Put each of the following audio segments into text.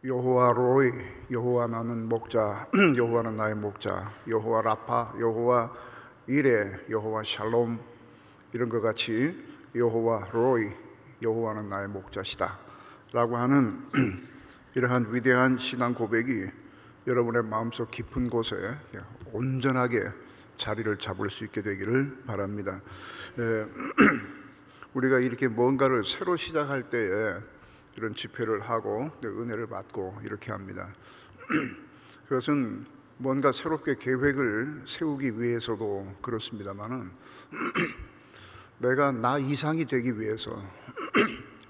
여호와 로이, 여호와 나는 목자, 여호와는 나의 목자, 여호와 라파, 여호와 이레, 여호와 샬롬, 이런 것 같이 여호와 로이, 여호와는 나의 목자시다 라고 하는 이러한 위대한 신앙 고백이 여러분의 마음속 깊은 곳에 온전하게 자리를 잡을 수 있게 되기를 바랍니다. 우리가 이렇게 뭔가를 새로 시작할 때에 이런 집회를 하고 은혜를 받고 이렇게 합니다. 그것은 뭔가 새롭게 계획을 세우기 위해서도 그렇습니다만은 내가 나 이상이 되기 위해서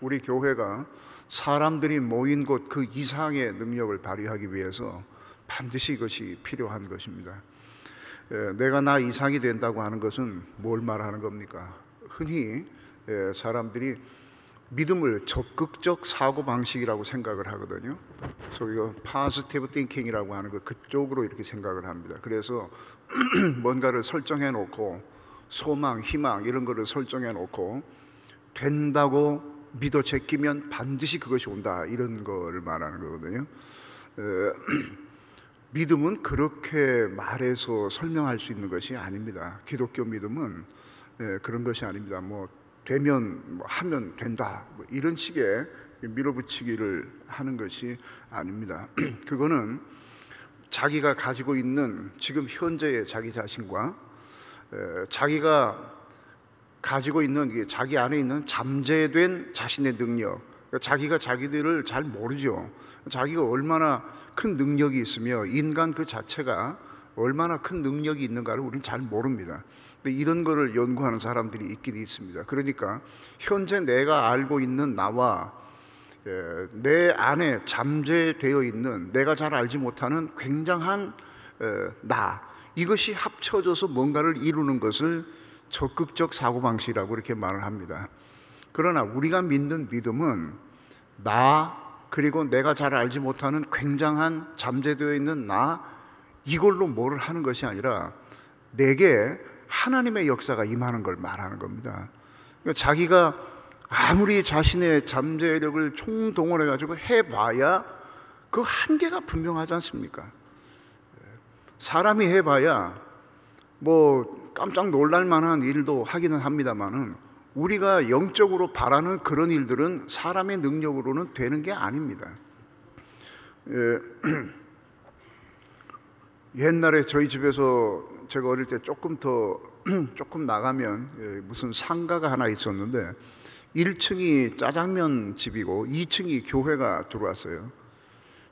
우리 교회가 사람들이 모인 곳 그 이상의 능력을 발휘하기 위해서 반드시 이것이 필요한 것입니다. 내가 나 이상이 된다고 하는 것은 뭘 말하는 겁니까? 흔히 사람들이 믿음을 적극적 사고방식이라고 생각을 하거든요. 그래서 이거 positive thinking이라고 하는 거 그쪽으로 이렇게 생각을 합니다. 그래서 뭔가를 설정해 놓고 소망, 희망 이런 거를 설정해 놓고 된다고 믿어 제끼면 반드시 그것이 온다 이런 거를 말하는 거거든요. 믿음은 그렇게 말해서 설명할 수 있는 것이 아닙니다. 기독교 믿음은 그런 것이 아닙니다. 뭐 되면 하면 된다 이런 식의 밀어붙이기를 하는 것이 아닙니다. 그거는 자기가 가지고 있는 지금 현재의 자기 자신과 자기가 가지고 있는 자기 안에 있는 잠재된 자신의 능력, 자기가 자기들을 잘 모르죠. 자기가 얼마나 큰 능력이 있으며 인간 그 자체가 얼마나 큰 능력이 있는가를 우리는 잘 모릅니다. 근데 이런 거를 연구하는 사람들이 있긴 있습니다. 그러니까 현재 내가 알고 있는 나와 내 안에 잠재되어 있는 내가 잘 알지 못하는 굉장한 나, 이것이 합쳐져서 뭔가를 이루는 것을 적극적 사고방식이라고 이렇게 말을 합니다. 그러나 우리가 믿는 믿음은 나 그리고 내가 잘 알지 못하는 굉장한 잠재되어 있는 나, 이걸로 뭐를 하는 것이 아니라 내게 하나님의 역사가 임하는 걸 말하는 겁니다. 그러니까 자기가 아무리 자신의 잠재력을 총동원해 가지고 해봐야 그 한계가 분명하지 않습니까? 사람이 해봐야 뭐 깜짝 놀랄 만한 일도 하기는 합니다만은 우리가 영적으로 바라는 그런 일들은 사람의 능력으로는 되는 게 아닙니다. 옛날에 저희 집에서 제가 어릴 때 조금 나가면 무슨 상가가 하나 있었는데 1층이 짜장면 집이고 2층이 교회가 들어왔어요.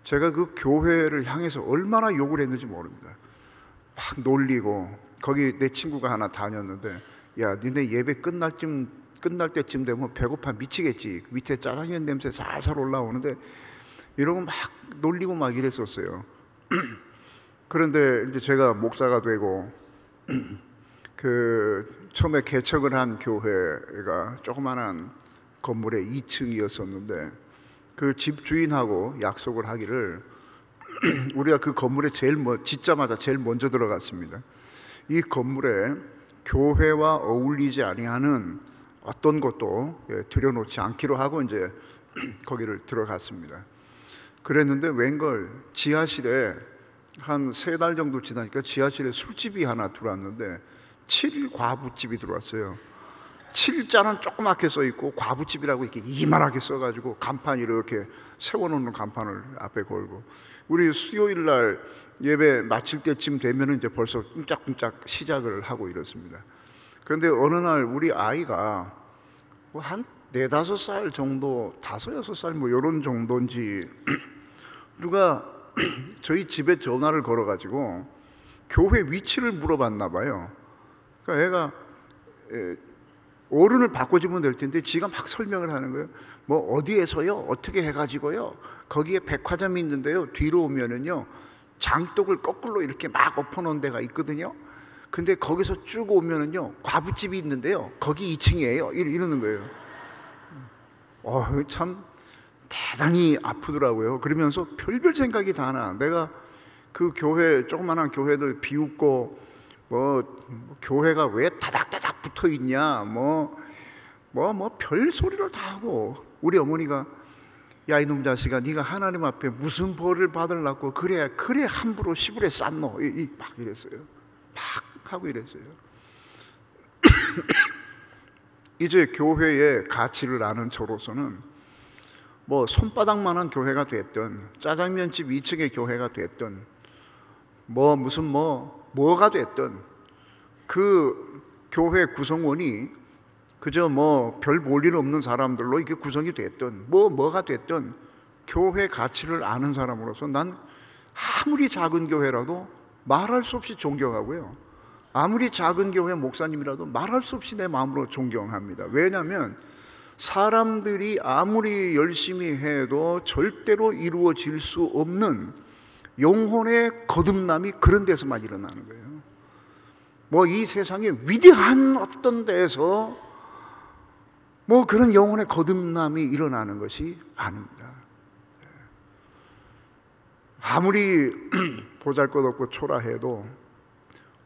제가 그 교회를 향해서 얼마나 욕을 했는지 모릅니다. 막 놀리고 거기 내 친구가 하나 다녔는데 야 니네 예배 끝날 때쯤 되면 배고파 미치겠지. 밑에 짜장면 냄새 살살 올라오는데 이러고 막 놀리고 막 이랬었어요. 그런데 이제 제가 목사가 되고 그 처음에 개척을 한 교회가 조그만한 건물의 2층이었었는데 그 집 주인하고 약속을 하기를 우리가 그 건물에 짓자마자 제일 먼저 들어갔습니다. 이 건물에 교회와 어울리지 아니하는 어떤 것도 들여놓지 않기로 하고 이제 거기를 들어갔습니다. 그랬는데 웬걸 지하실에 한 3달 정도 지나니까 지하실에 술집이 하나 들어왔는데 7과부집이 들어왔어요. 7자는 조그맣게 써있고 과부집이라고 이렇게 이만하게 써가지고 간판 이렇게 세워놓는 간판을 앞에 걸고 우리 수요일날 예배 마칠 때쯤 되면 이제 벌써 끔짝끔짝 시작을 하고 이렇습니다. 그런데 어느 날 우리 아이가 한 4-5살 정도 5-6살 뭐 이런 정도인지 누가 저희 집에 전화를 걸어가지고 교회 위치를 물어봤나 봐요. 그러니까 애가 어른을 바꿔주면 될 텐데 지가 막 설명을 하는 거예요. 뭐 어디에서요? 어떻게 해가지고요? 거기에 백화점이 있는데요. 뒤로 오면은요 장독을 거꾸로 이렇게 막 엎어놓은 데가 있거든요. 근데 거기서 쭉 오면은요 과부집이 있는데요. 거기 2층이에요. 이러는 거예요. 참 대단히 아프더라고요. 그러면서 별별 생각이 다 나. 내가 그 교회 조그만한 교회들 비웃고 뭐 교회가 왜 다닥다닥 붙어 있냐 뭐 별 소리를 다 하고 우리 어머니가 야 이놈 자식아, 네가 하나님 앞에 무슨 벌을 받으려고 그래 함부로 시부레 쌌노, 막 이랬어요. 막 하고 이랬어요. 이제 교회의 가치를 아는 저로서는 뭐 손바닥만한 교회가 됐든 짜장면집 2층의 교회가 됐든 뭐 무슨 뭐가 됐든 그 교회 구성원이 그저 뭐 별 볼일 없는 사람들로 이게 구성이 됐든 뭐가 됐든 교회 가치를 아는 사람으로서 난 아무리 작은 교회라도 말할 수 없이 존경하고요, 아무리 작은 교회 목사님이라도 말할 수 없이 내 마음으로 존경합니다. 왜냐하면 사람들이 아무리 열심히 해도 절대로 이루어질 수 없는 영혼의 거듭남이 그런 데서만 일어나는 거예요. 뭐 이 세상에 위대한 어떤 데서 뭐 그런 영혼의 거듭남이 일어나는 것이 아닙니다. 아무리 보잘것없고 초라해도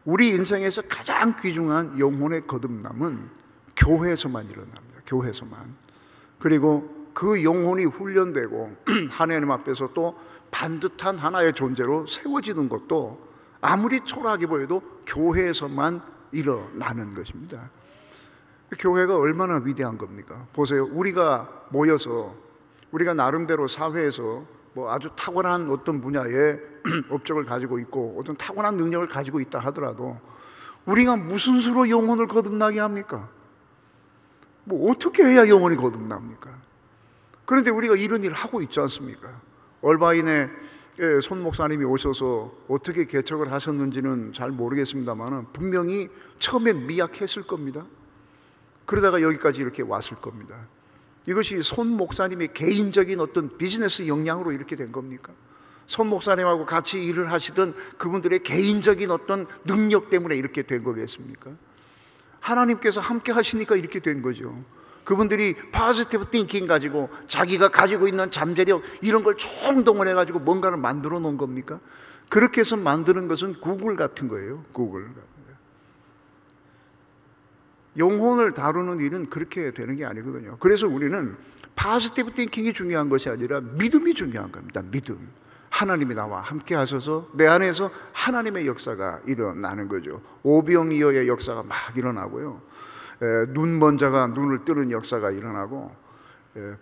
우리 인생에서 가장 귀중한 영혼의 거듭남은 교회에서만 일어납니다. 교회에서만. 그리고 그 영혼이 훈련되고 하나님 앞에서 또 반듯한 하나의 존재로 세워지는 것도 아무리 초라하게 보여도 교회에서만 일어나는 것입니다. 교회가 얼마나 위대한 겁니까? 보세요. 우리가 모여서 우리가 나름대로 사회에서 뭐 아주 탁월한 어떤 분야의 업적을 가지고 있고 어떤 탁월한 능력을 가지고 있다 하더라도 우리가 무슨 수로 영혼을 거듭나게 합니까? 뭐 어떻게 해야 영혼이 거듭납니까? 그런데 우리가 이런 일을 하고 있지 않습니까? 얼바인의 손 목사님이 오셔서 어떻게 개척을 하셨는지는 잘 모르겠습니다만 분명히 처음엔 미약했을 겁니다. 그러다가 여기까지 이렇게 왔을 겁니다. 이것이 손 목사님의 개인적인 어떤 비즈니스 역량으로 이렇게 된 겁니까? 손 목사님하고 같이 일을 하시던 그분들의 개인적인 어떤 능력 때문에 이렇게 된 거겠습니까? 하나님께서 함께 하시니까 이렇게 된 거죠. 그분들이 포지티브 띵킹 가지고 자기가 가지고 있는 잠재력 이런 걸 총동원해 가지고 뭔가를 만들어 놓은 겁니까? 그렇게 해서 만드는 것은 구글 같은 거예요. 구글. 영혼을 다루는 일은 그렇게 되는 게 아니거든요. 그래서 우리는 포지티브 띵킹이 중요한 것이 아니라 믿음이 중요한 겁니다. 믿음. 하나님이 나와 함께 하셔서 내 안에서 하나님의 역사가 일어나는 거죠. 오병이어의 역사가 막 일어나고요, 눈 먼 자가 눈을 뜨는 역사가 일어나고,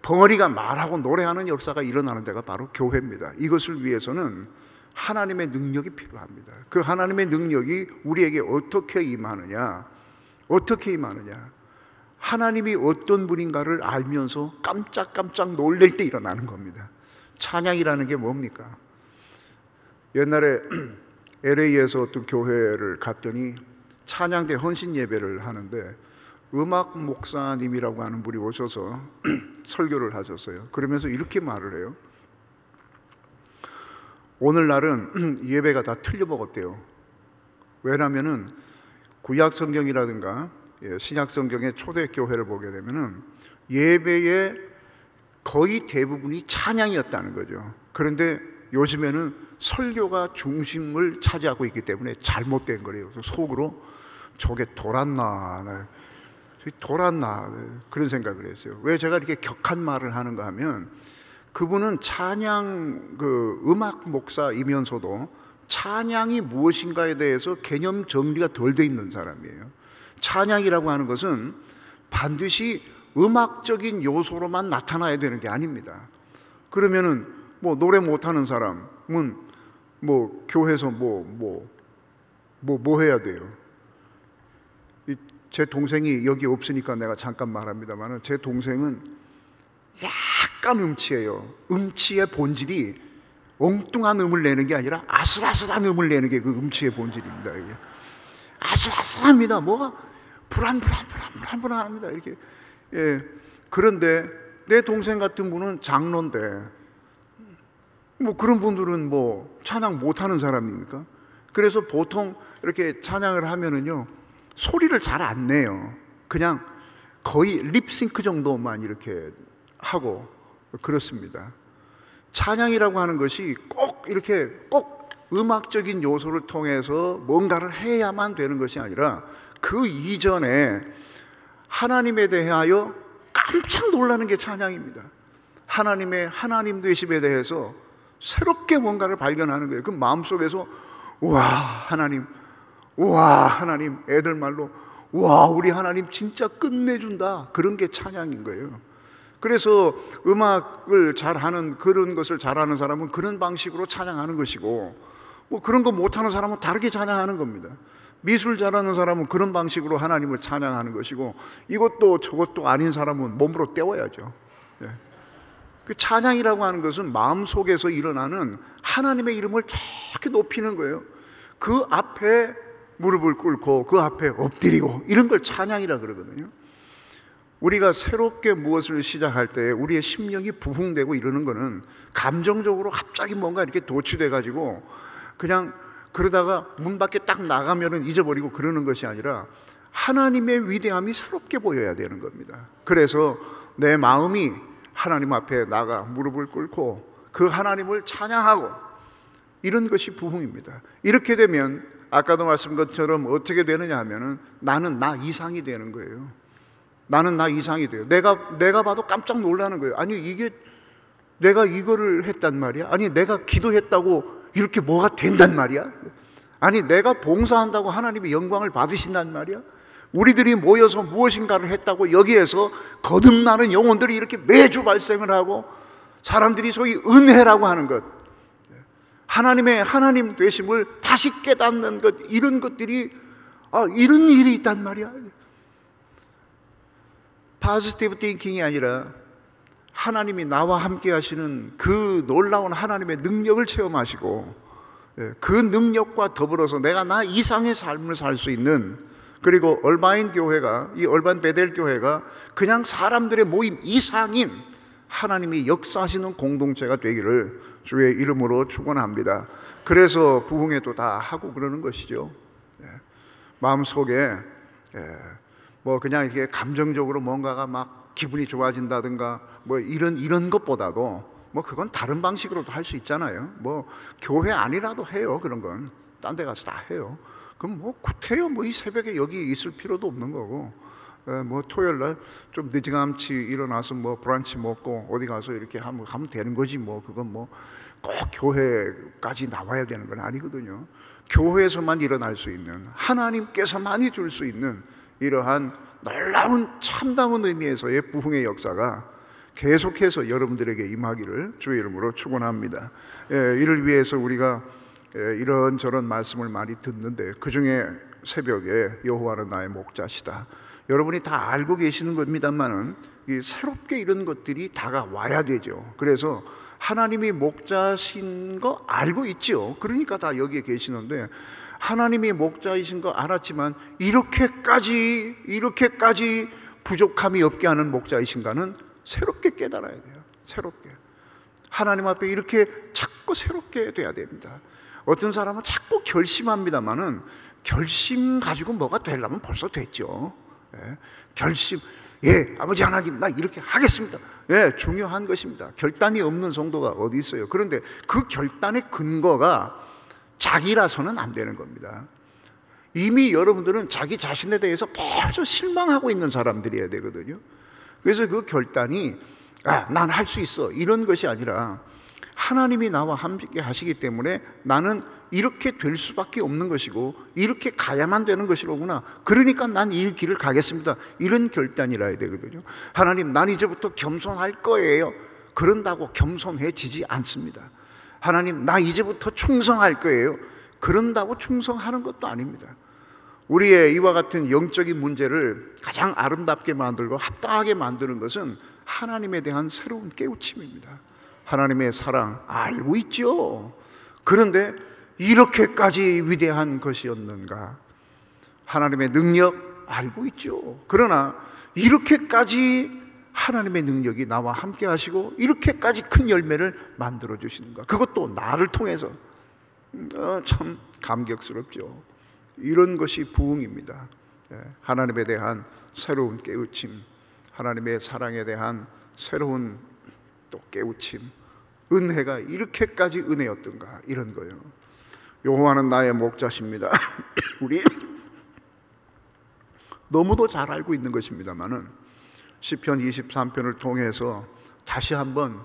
벙어리가 말하고 노래하는 역사가 일어나는 데가 바로 교회입니다. 이것을 위해서는 하나님의 능력이 필요합니다. 그 하나님의 능력이 우리에게 어떻게 임하느냐, 어떻게 임하느냐, 하나님이 어떤 분인가를 알면서 깜짝깜짝 놀랄 때 일어나는 겁니다. 찬양이라는 게 뭡니까? 옛날에 LA에서 어떤 교회를 갔더니 찬양대 헌신 예배를 하는데 음악 목사님이라고 하는 분이 오셔서 설교를 하셨어요. 그러면서 이렇게 말을 해요. 오늘날은 예배가 다 틀려먹었대요. 왜냐하면은 구약 성경이라든가 신약 성경의 초대 교회를 보게 되면은 예배의 거의 대부분이 찬양이었다는 거죠. 그런데 요즘에는 설교가 중심을 차지하고 있기 때문에 잘못된 거래요. 그래서 속으로 저게 돌았나 그런 생각을 했어요. 왜 제가 이렇게 격한 말을 하는가 하면 그분은 찬양 음악 목사이면서도 찬양이 무엇인가에 대해서 개념 정리가 덜 돼 있는 사람이에요. 찬양이라고 하는 것은 반드시 음악적인 요소로만 나타나야 되는 게 아닙니다. 그러면은 뭐 노래 못하는 사람은 뭐 교회에서 뭐 해야 돼요? 제 동생이 여기 없으니까 내가 잠깐 말합니다만 제 동생은 약간 음치예요. 음치의 본질이 엉뚱한 음을 내는 게 아니라 아슬아슬한 음을 내는 게 그 음치의 본질입니다. 이게 아슬아슬합니다. 뭐가 불안합니다. 이렇게. 그런데 내 동생 같은 분은 장로인데 뭐 그런 분들은 뭐 찬양 못하는 사람입니까? 그래서 보통 이렇게 찬양을 하면은요 소리를 잘 안 내요. 그냥 거의 립싱크 정도만 이렇게 하고 그렇습니다. 찬양이라고 하는 것이 꼭 음악적인 요소를 통해서 뭔가를 해야만 되는 것이 아니라 그 이전에 하나님에 대하여 깜짝 놀라는 게 찬양입니다. 하나님의 하나님 되심에 대해서 새롭게 뭔가를 발견하는 거예요. 그 마음속에서 와 하나님, 와 하나님, 애들 말로 와 우리 하나님 진짜 끝내준다, 그런 게 찬양인 거예요. 그래서 음악을 잘하는, 그런 것을 잘하는 사람은 그런 방식으로 찬양하는 것이고, 뭐 그런 거 못하는 사람은 다르게 찬양하는 겁니다. 미술 잘하는 사람은 그런 방식으로 하나님을 찬양하는 것이고, 이것도 저것도 아닌 사람은 몸으로 때워야죠. 네. 그 찬양이라고 하는 것은 마음속에서 일어나는 하나님의 이름을 이렇게 높이는 거예요. 그 앞에 무릎을 꿇고 그 앞에 엎드리고, 이런 걸 찬양이라 그러거든요. 우리가 새롭게 무엇을 시작할 때 우리의 심령이 부흥되고 이러는 거는 감정적으로 갑자기 뭔가 이렇게 도취돼 가지고 그냥 그러다가 문 밖에 딱 나가면은 잊어버리고 그러는 것이 아니라 하나님의 위대함이 새롭게 보여야 되는 겁니다. 그래서 내 마음이 하나님 앞에 나가 무릎을 꿇고 그 하나님을 찬양하고, 이런 것이 부흥입니다. 이렇게 되면 아까도 말씀드린 것처럼 어떻게 되느냐 하면은 나는 나 이상이 되는 거예요. 나는 나 이상이 돼요. 내가 봐도 깜짝 놀라는 거예요. 아니 이게 내가 이거를 했단 말이야? 아니 내가 기도했다고 이렇게 뭐가 된단 말이야? 아니 내가 봉사한다고 하나님의 영광을 받으신단 말이야? 우리들이 모여서 무엇인가를 했다고 여기에서 거듭나는 영혼들이 이렇게 매주 발생을 하고, 사람들이 소위 은혜라고 하는 것, 하나님의 하나님 되심을 다시 깨닫는 것, 이런 것들이 이런 일이 있단 말이야. 파지티브 띵킹이 아니라 하나님이 나와 함께 하시는 그 놀라운 하나님의 능력을 체험하시고, 그 능력과 더불어서 내가 나 이상의 삶을 살 수 있는, 그리고 얼바인 교회가, 이 얼반 베델 교회가 그냥 사람들의 모임 이상인 하나님이 역사하시는 공동체가 되기를 주의 이름으로 축원합니다. 그래서 부흥회도 다 하고 그러는 것이죠. 마음속에 뭐 그냥 이렇게 감정적으로 뭔가가 막 기분이 좋아진다든가 뭐 이런 것보다도 뭐 그건 다른 방식으로도 할 수 있잖아요. 뭐 교회 아니라도 해요. 그런 건 딴 데 가서 다 해요. 그럼 뭐 구태여 뭐 이 새벽에 여기 있을 필요도 없는 거고, 뭐 토요일 날 좀 늦지감치 일어나서 뭐 브런치 먹고 어디 가서 이렇게 하면 되는 거지, 뭐 그건 뭐 꼭 교회까지 나와야 되는 건 아니거든요. 교회에서만 일어날 수 있는, 하나님께서만이 줄 수 있는 이러한 놀라운 참다운 의미에서의 부흥의 역사가 계속해서 여러분들에게 임하기를 주의 이름으로 축원합니다. 이를 위해서 우리가 이런저런 말씀을 많이 듣는데, 그 중에 새벽에 여호와는 나의 목자시다, 여러분이 다 알고 계시는 겁니다만은 새롭게 이런 것들이 다가와야 되죠. 그래서 하나님이 목자신 거 알고 있죠. 그러니까 다 여기에 계시는데, 하나님이 목자이신 거 알았지만 이렇게까지 부족함이 없게 하는 목자이신가는 새롭게 깨달아야 돼요. 새롭게 하나님 앞에 이렇게 자꾸 새롭게 돼야 됩니다. 어떤 사람은 자꾸 결심합니다만은 결심 가지고 뭐가 되려면 벌써 됐죠. 결심, 아버지 하나님 나 이렇게 하겠습니다. 중요한 것입니다. 결단이 없는 성도가 어디 있어요. 그런데 그 결단의 근거가 자기라서는 안 되는 겁니다. 이미 여러분들은 자기 자신에 대해서 벌써 실망하고 있는 사람들이어야 되거든요. 그래서 그 결단이 난 할 수 있어, 이런 것이 아니라 하나님이 나와 함께 하시기 때문에 나는 이렇게 될 수밖에 없는 것이고 이렇게 가야만 되는 것이로구나, 그러니까 난 이 길을 가겠습니다, 이런 결단이라 해야 되거든요. 하나님 난 이제부터 겸손할 거예요, 그런다고 겸손해지지 않습니다. 하나님 나 이제부터 충성할 거예요, 그런다고 충성하는 것도 아닙니다. 우리의 이와 같은 영적인 문제를 가장 아름답게 만들고 합당하게 만드는 것은 하나님에 대한 새로운 깨우침입니다. 하나님의 사랑 알고 있죠. 그런데 이렇게까지 위대한 것이었는가? 하나님의 능력 알고 있죠. 그러나 이렇게까지 하나님의 능력이 나와 함께 하시고 이렇게까지 큰 열매를 만들어 주시는가? 그것도 나를 통해서. 참 감격스럽죠. 이런 것이 부흥입니다. 하나님에 대한 새로운 깨우침, 하나님의 사랑에 대한 새로운 또 깨우침, 은혜가 이렇게까지 은혜였던가, 이런 거예요. 여호와는 나의 목자십니다. 우리 너무도 잘 알고 있는 것입니다만은 시편 23편을 통해서 다시 한번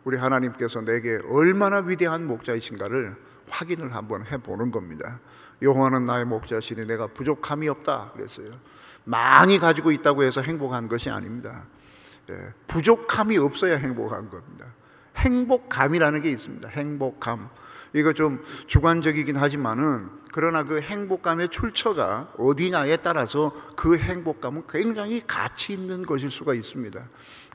우리 하나님께서 내게 얼마나 위대한 목자이신가를 확인을 한번 해보는 겁니다. 여호와는 나의 목자시니 내가 부족함이 없다 그랬어요. 많이 가지고 있다고 해서 행복한 것이 아닙니다. 부족함이 없어야 행복한 겁니다. 행복감이라는 게 있습니다. 행복감. 이거 좀 주관적이긴 하지만은, 그러나 그 행복감의 출처가 어디냐에 따라서 그 행복감은 굉장히 가치 있는 것일 수가 있습니다.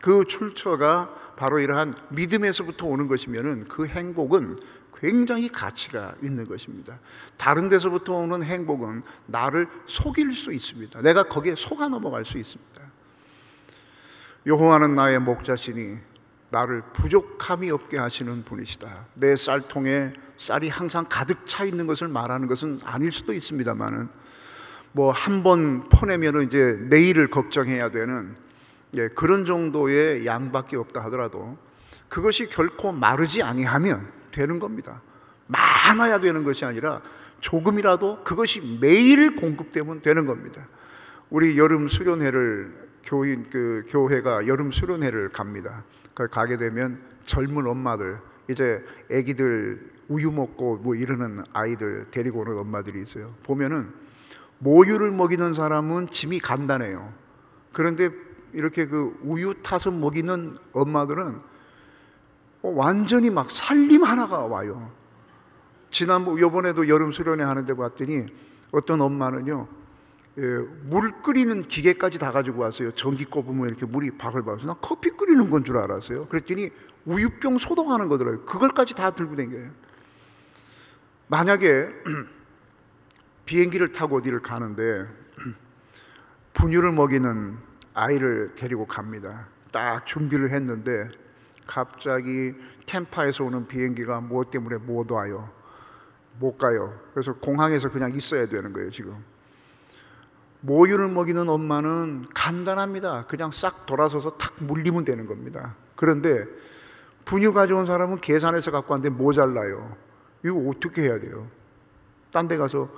그 출처가 바로 이러한 믿음에서부터 오는 것이면은 그 행복은 굉장히 가치가 있는 것입니다. 다른 데서부터 오는 행복은 나를 속일 수 있습니다. 내가 거기에 속아 넘어갈 수 있습니다. 여호와는 나의 목자시니 나를 부족함이 없게 하시는 분이시다. 내 쌀통에 쌀이 항상 가득 차 있는 것을 말하는 것은 아닐 수도 있습니다만은, 뭐 한 번 퍼내면 이제 내일을 걱정해야 되는 그런 정도의 양밖에 없다 하더라도 그것이 결코 마르지 아니하면 되는 겁니다. 많아야 되는 것이 아니라 조금이라도 그것이 매일 공급되면 되는 겁니다. 우리 여름 수련회를 교회가 여름 수련회를 갑니다. 가게 되면 젊은 엄마들, 이제 아기들 우유 먹고 뭐 이러는 아이들 데리고 오는 엄마들이 있어요. 보면은 모유를 먹이는 사람은 짐이 간단해요. 그런데 이렇게 그 우유 타서 먹이는 엄마들은 완전히 막 살림 하나가 와요. 요번에도 여름 수련회 하는데 봤더니 어떤 엄마는요, 물 끓이는 기계까지 다 가지고 왔어요. 전기 꼽으면 이렇게 물이 바글바글. 나 커피 끓이는 건 줄 알았어요. 그랬더니 우유병 소독하는 거더라고요. 그걸까지 다 들고 다녀요. 만약에 비행기를 타고 어디를 가는데 분유를 먹이는 아이를 데리고 갑니다. 딱 준비를 했는데 갑자기 템파에서 오는 비행기가 뭐 때문에 못 와요. 못 가요. 그래서 공항에서 그냥 있어야 되는 거예요. 지금 모유를 먹이는 엄마는 간단합니다. 그냥 싹 돌아서서 탁 물리면 되는 겁니다. 그런데 분유 가져온 사람은 계산해서 갖고 왔는데 모자라요. 이거 어떻게 해야 돼요? 딴 데 가서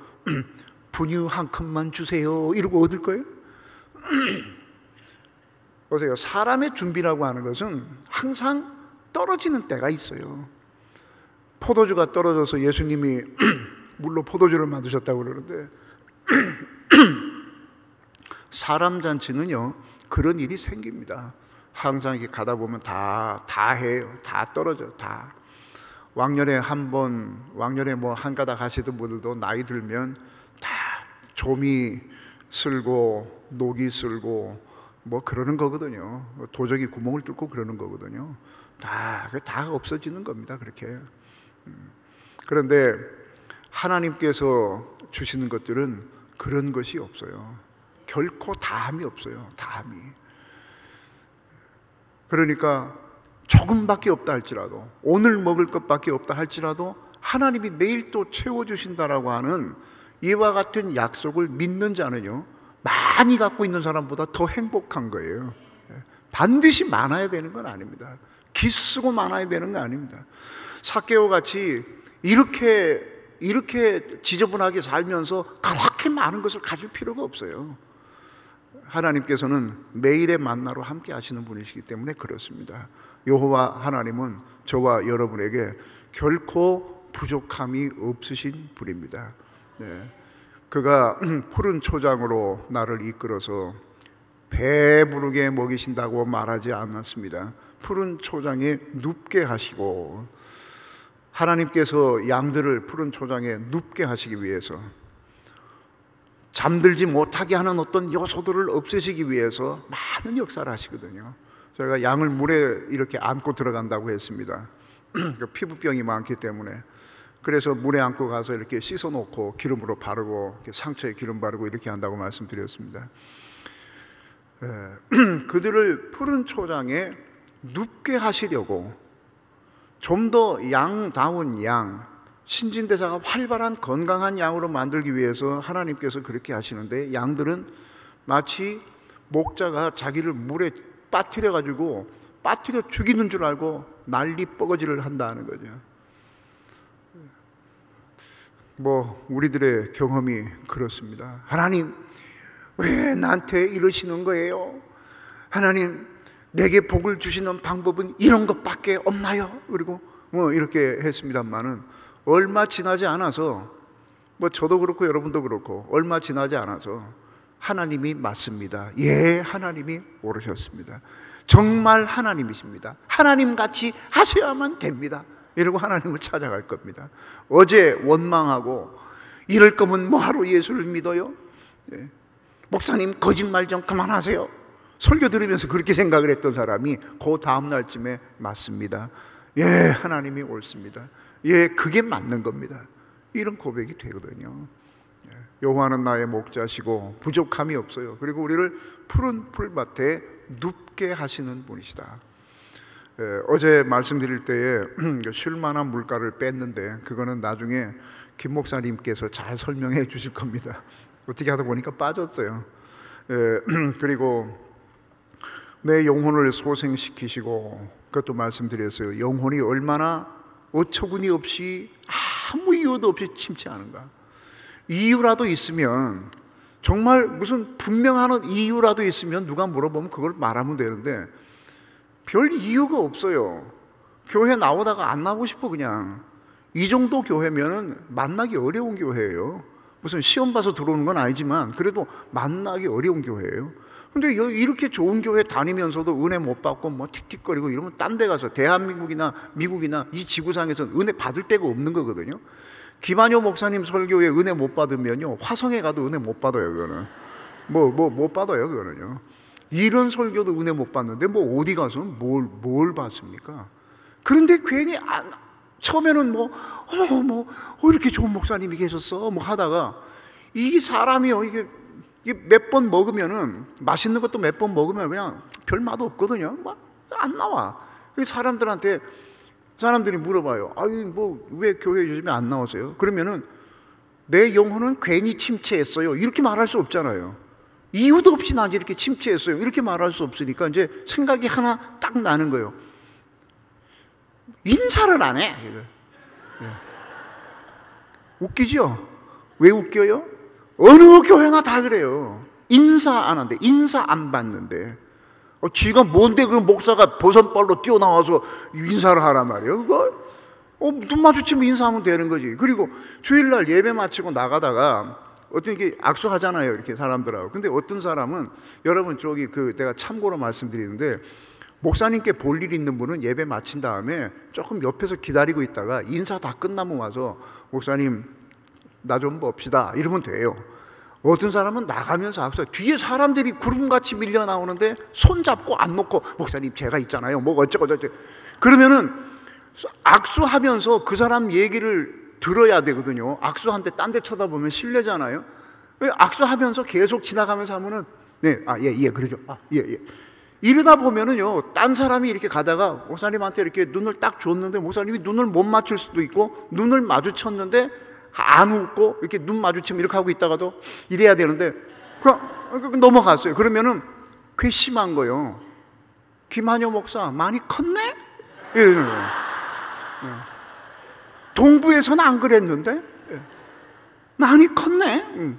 분유 한 컵만 주세요 이러고 얻을 거예요? 보세요. 사람의 준비라고 하는 것은 항상 떨어지는 때가 있어요. 포도주가 떨어져서 예수님이 물로 포도주를 만드셨다고 그러는데 사람 잔치는요 그런 일이 생깁니다. 항상 이렇게 가다 보면 다 해요. 다 떨어져. 다. 왕년에 뭐 한 가닥 하시던 분들도 나이 들면 다 조미 쓸고 녹이 쓸고 뭐 그러는 거거든요. 도적이 구멍을 뚫고 그러는 거거든요. 다 없어지는 겁니다. 그렇게. 그런데 하나님께서 주시는 것들은 그런 것이 없어요. 결코 다함이 없어요. 다함이. 그러니까 조금밖에 없다 할지라도, 오늘 먹을 것밖에 없다 할지라도 하나님이 내일 또 채워주신다라고 하는 이와 같은 약속을 믿는 자는요 많이 갖고 있는 사람보다 더 행복한 거예요. 반드시 많아야 되는 건 아닙니다. 기쓰고 많아야 되는 건 아닙니다. 삭개오 같이 이렇게 지저분하게 살면서 그렇게 많은 것을 가질 필요가 없어요. 하나님께서는 매일의 만나로 함께 하시는 분이시기 때문에 그렇습니다. 여호와 하나님은 저와 여러분에게 결코 부족함이 없으신 분입니다. 그가 푸른 초장으로 나를 이끌어서 배부르게 먹이신다고 말하지 않았습니다. 푸른 초장에 눕게 하시고, 하나님께서 양들을 푸른 초장에 눕게 하시기 위해서, 잠들지 못하게 하는 어떤 요소들을 없애시기 위해서 많은 역사를 하시거든요. 저희가 양을 물에 이렇게 안고 들어간다고 했습니다. 피부병이 많기 때문에. 그래서 물에 안고 가서 이렇게 씻어놓고 기름으로 바르고, 이렇게 상처에 기름 바르고 이렇게 한다고 말씀드렸습니다. 그들을 푸른 초장에 눕게 하시려고 좀 더 양다운 양, 신진대사가 활발한 건강한 양으로 만들기 위해서 하나님께서 그렇게 하시는데, 양들은 마치 목자가 자기를 물에 빠뜨려 죽이는 줄 알고 난리 뻐거지를 한다는 거죠. 뭐 우리들의 경험이 그렇습니다. 하나님, 왜 나한테 이러시는 거예요? 하나님, 내게 복을 주시는 방법은 이런 것밖에 없나요? 그리고 뭐 이렇게 했습니다만은 얼마 지나지 않아서, 뭐 저도 그렇고 여러분도 그렇고 얼마 지나지 않아서 하나님이 맞습니다. 예, 하나님이 오르셨습니다. 정말 하나님이십니다. 하나님같이 하셔야만 됩니다. 이러고 하나님을 찾아갈 겁니다. 어제 원망하고 이럴 거면 뭐하러 예수를 믿어요? 예. 목사님 거짓말 좀 그만하세요. 설교 들으면서 그렇게 생각을 했던 사람이 그 다음 날쯤에 맞습니다. 예, 하나님이 옳습니다. 예, 그게 맞는 겁니다. 이런 고백이 되거든요. 여호와는 나의 목자시고 부족함이 없어요. 그리고 우리를 푸른 풀밭에 눕게 하시는 분이시다. 어제 말씀드릴 때에 쉴만한 물가를 뺐는데 그거는 나중에 김 목사님께서 잘 설명해 주실 겁니다. 어떻게 하다 보니까 빠졌어요. 그리고 내 영혼을 소생시키시고, 그것도 말씀드렸어요. 영혼이 얼마나 어처구니 없이 아무 이유도 없이 침체하는가. 이유라도 있으면, 정말 무슨 분명한 이유라도 있으면 누가 물어보면 그걸 말하면 되는데 별 이유가 없어요. 교회 나오다가 안 나오고 싶어. 그냥 이 정도 교회면은 만나기 어려운 교회예요. 무슨 시험 봐서 들어오는 건 아니지만 그래도 만나기 어려운 교회예요. 근데 이렇게 좋은 교회 다니면서도 은혜 못 받고 뭐 틱틱거리고 이러면 딴 데 가서 대한민국이나 미국이나 이 지구상에서 은혜 받을 데가 없는 거거든요. 김한효 목사님 설교에 은혜 못 받으면요, 화성에 가도 은혜 못 받아요. 그거는 못 받아요. 그거는요. 이런 설교도 은혜 못 받는데 뭐 어디 가서 뭘 받습니까? 그런데 괜히 처음에는 이렇게 좋은 목사님이 계셨어 뭐 하다가, 이 사람이요, 이게 몇 번 먹으면은, 맛있는 것도 몇 번 먹으면 그냥 별 맛 없거든요. 막 안 나와. 사람들이 물어봐요. 왜 교회 요즘에 안 나오세요? 그러면은 내 영혼은 괜히 침체했어요. 이렇게 말할 수 없잖아요. 이유도 없이 나 이렇게 침체했어요. 이렇게 말할 수 없으니까 이제 생각이 하나 딱 나는 거예요. 인사를 안 해. 웃기죠? 왜 웃겨요? 어느 교회나 다 그래요. 인사 안 한대. 인사 안 받는데. 쥐가 뭔데 그 목사가 버선발로 뛰어나와서 인사를 하란 말이에요. 그걸 눈 마주치면 인사하면 되는 거지. 그리고 주일날 예배 마치고 나가다가 어떤 게 악수하잖아요, 이렇게 사람들하고. 근데 어떤 사람은, 여러분 내가 참고로 말씀드리는데, 목사님께 볼 일 있는 분은 예배 마친 다음에 조금 옆에서 기다리고 있다가 인사 다 끝나면 와서 목사님 나 좀 봅시다 이러면 돼요. 어떤 사람은 나가면서 악수, 뒤에 사람들이 구름같이 밀려 나오는데 손 잡고 안 놓고 목사님 제가 있잖아요 뭐 어쩌고저쩌고, 그러면은 악수하면서 그 사람 얘기를 들어야 되거든요. 악수한테 딴 데 쳐다보면 실례잖아요. 악수하면서 계속 지나가면서 하면은 그러죠. 이러다 보면은요, 딴 사람이 이렇게 가다가 목사님한테 이렇게 눈을 딱 줬는데 목사님이 눈을 못 맞출 수도 있고, 눈을 마주쳤는데 안 웃고 이렇게 눈 마주치면 이렇게 하고 있다가도 이래야 되는데 그럼 넘어갔어요. 그러면은 그게 심한 거예요. 김한효 목사 많이 컸네? 동부에서는 안 그랬는데 많이 컸네.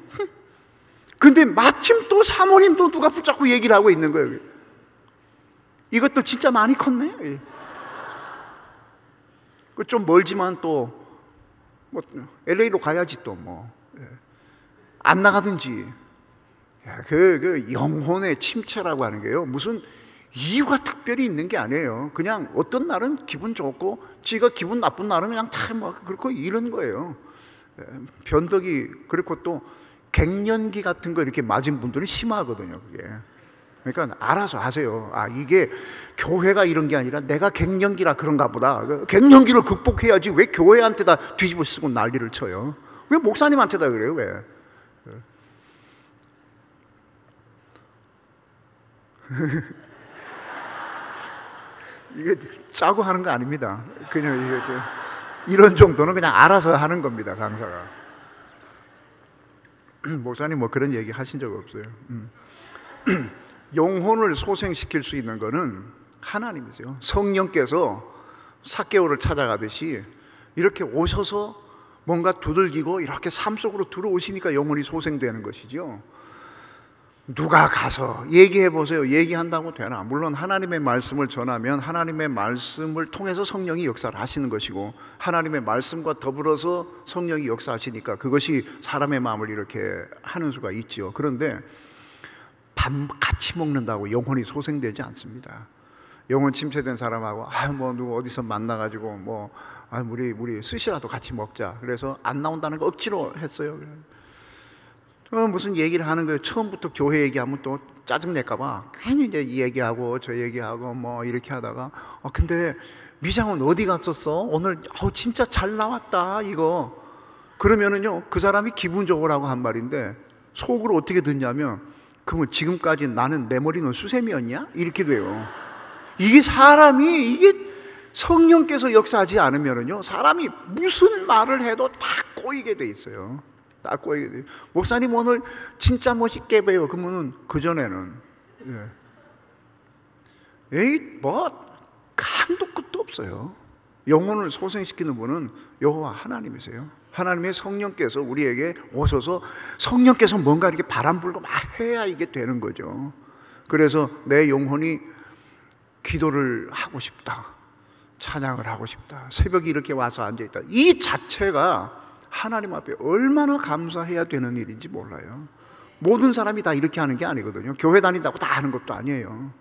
근데 마침 또 사모님도 누가 붙잡고 얘기를 하고 있는 거예요. 이것도 진짜 많이 컸네. 좀 멀지만 또 LA로 가야지 또 안 나가든지. 그 영혼의 침체라고 하는 게요, 무슨 이유가 특별히 있는 게 아니에요. 그냥 어떤 날은 기분 좋고 지가 기분 나쁜 날은 그냥 다 그렇고 이런 거예요. 변덕이. 그리고 또 갱년기 같은 거 이렇게 맞은 분들은 심하거든요, 그게. 그러니까 알아서 하세요. 이게 교회가 이런 게 아니라 내가 갱년기라 그런가 보다. 갱년기를 극복해야지 왜 교회한테다 뒤집어 쓰고 난리를 쳐요. 왜 목사님한테다 그래요? 왜? 이게 짜고 하는 거 아닙니다. 그냥 이런 정도는 그냥 알아서 하는 겁니다, 강사가. 목사님 그런 얘기 하신 적 없어요. 영혼을 소생시킬 수 있는 거는 하나님이세요. 성령께서 삭개오를 찾아가듯이 이렇게 오셔서 뭔가 두들기고 이렇게 삶 속으로 들어오시니까 영혼이 소생되는 것이죠. 누가 가서 얘기해 보세요. 얘기한다고 되나? 물론 하나님의 말씀을 전하면 하나님의 말씀을 통해서 성령이 역사를 하시는 것이고, 하나님의 말씀과 더불어서 성령이 역사하시니까 그것이 사람의 마음을 이렇게 하는 수가 있죠. 그런데 밥 같이 먹는다고 영혼이 소생되지 않습니다. 영혼 침체된 사람하고 뭐 누구 어디서 만나가지고 우리 스시라도 같이 먹자. 그래서 안 나온다는 거 억지로 했어요. 무슨 얘기를 하는 거예요. 처음부터 교회 얘기하면 또 짜증낼까봐 괜히 이제 이 얘기하고 저 얘기하고 뭐 이렇게 하다가 근데 미장은 어디 갔었어? 오늘 진짜 잘 나왔다 이거. 그러면은요 그 사람이 기분 좋으라고 한 말인데 속으로 어떻게 듣냐면, 그러면 지금까지 나는 내 머리는 수세미였냐? 이렇게 돼요. 이게 성령께서 역사하지 않으면은요 사람이 무슨 말을 해도 다 꼬이게 돼 있어요. 딱 꼬이게 돼요. 목사님 오늘 진짜 멋있게 배워. 그러면은 그전에는 한도 끝도 없어요. 영혼을 소생시키는 분은 여호와 하나님이세요. 하나님의 성령께서 우리에게 오셔서 성령께서 뭔가 이렇게 바람 불고 막 해야 이게 되는 거죠. 그래서 내 영혼이 기도를 하고 싶다, 찬양을 하고 싶다, 새벽에 이렇게 와서 앉아있다, 이 자체가 하나님 앞에 얼마나 감사해야 되는 일인지 몰라요. 모든 사람이 다 이렇게 하는 게 아니거든요. 교회 다닌다고 다 하는 것도 아니에요.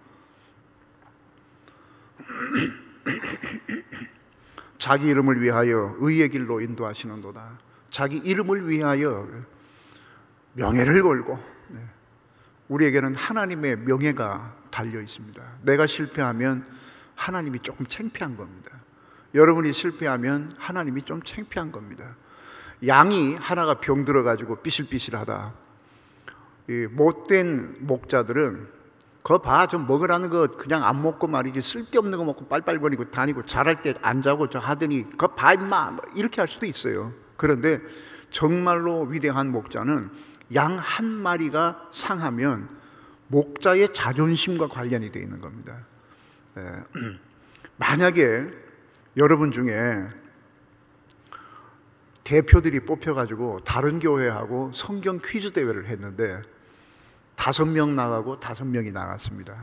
자기 이름을 위하여 의의 길로 인도하시는도다. 자기 이름을 위하여 명예를 걸고, 우리에게는 하나님의 명예가 달려 있습니다. 내가 실패하면 하나님이 조금 창피한 겁니다. 여러분이 실패하면 하나님이 좀 창피한 겁니다. 양이 하나가 병들어가지고 삐실삐실하다. 이 못된 목자들은 그거 봐, 좀 먹으라는 거 그냥 안 먹고 말이지, 쓸데없는 거 먹고 빨빨거리고 다니고 잘할 때 안 자고 저 하더니 그거 봐 임마 이렇게 할 수도 있어요. 그런데 정말로 위대한 목자는 양 한 마리가 상하면 목자의 자존심과 관련이 되어 있는 겁니다. 만약에 여러분 중에 대표들이 뽑혀가지고 다른 교회하고 성경 퀴즈 대회를 했는데 5명 나가고 5명이 나갔습니다.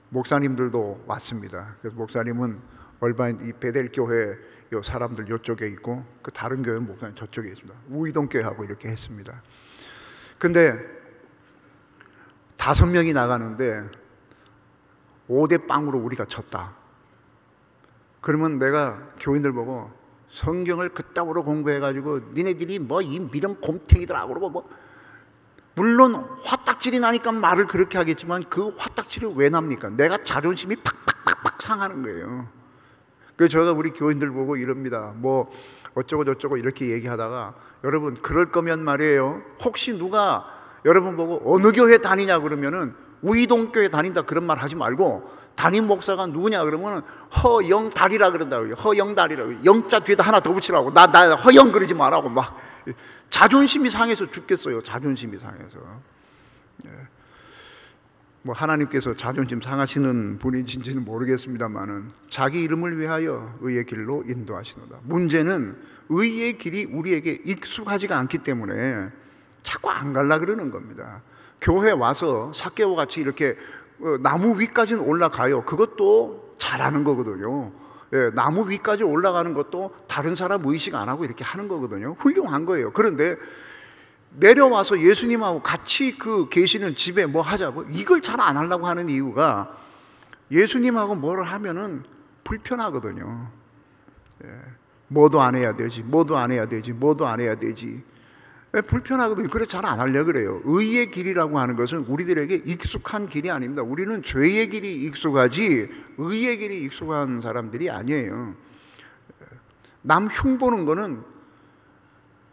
목사님들도 왔습니다. 그래서 목사님은 얼바인 이 베델 교회 요 사람들 요쪽에 있고, 그 다른 교회 목사님 저쪽에 있습니다. 우이동 교회하고 이렇게 했습니다. 근데 5명이 나가는데 5대0으로 우리가 졌다. 그러면 내가 교인들 보고 성경을 그따구로 공부해가지고 니네들이 뭐 이 미련 곰탱이들하고 그러고 물론 화딱질이 나니까 말을 그렇게 하겠지만 그 화딱질이 왜 납니까? 내가 자존심이 팍팍팍팍 상하는 거예요. 그래서 제가 우리 교인들 보고 이럽니다. 뭐 어쩌고 저쩌고 이렇게 얘기하다가, 여러분 그럴 거면 말이에요, 혹시 누가 여러분 보고 어느 교회 다니냐 그러면은 우이동교회 다닌다 그런 말 하지 말고, 담임 목사가 누구냐 그러면 허영달이라 그런다고요. 허영달이라고. 영자 뒤에다 하나 더 붙이라고. 나 허영 그러지 말라고. 막 자존심이 상해서 죽겠어요. 자존심이 상해서. 뭐 하나님께서 자존심 상하시는 분이신지는 모르겠습니다만은 자기 이름을 위하여 의의 길로 인도하시노다. 문제는 의의 길이 우리에게 익숙하지가 않기 때문에 자꾸 안 갈라 그러는 겁니다. 교회 와서 삭개오 같이 이렇게 나무 위까지는 올라가요. 그것도 잘하는 거거든요. 나무 위까지 올라가는 것도 다른 사람 의식 안 하고 이렇게 하는 거거든요. 훌륭한 거예요. 그런데 내려와서 예수님하고 같이 계시는 집에 뭐 하자고, 이걸 잘 안 하려고 하는 이유가 예수님하고 뭘 하면은 불편하거든요. 뭐도 안 해야 되지, 뭐도 안 해야 되지, 뭐도 안 해야 되지. 불편하거든요. 그래서 잘 안 하려고 그래요. 의의 길이라고 하는 것은 우리들에게 익숙한 길이 아닙니다. 우리는 죄의 길이 익숙하지 의의 길이 익숙한 사람들이 아니에요. 남 흉보는 거는,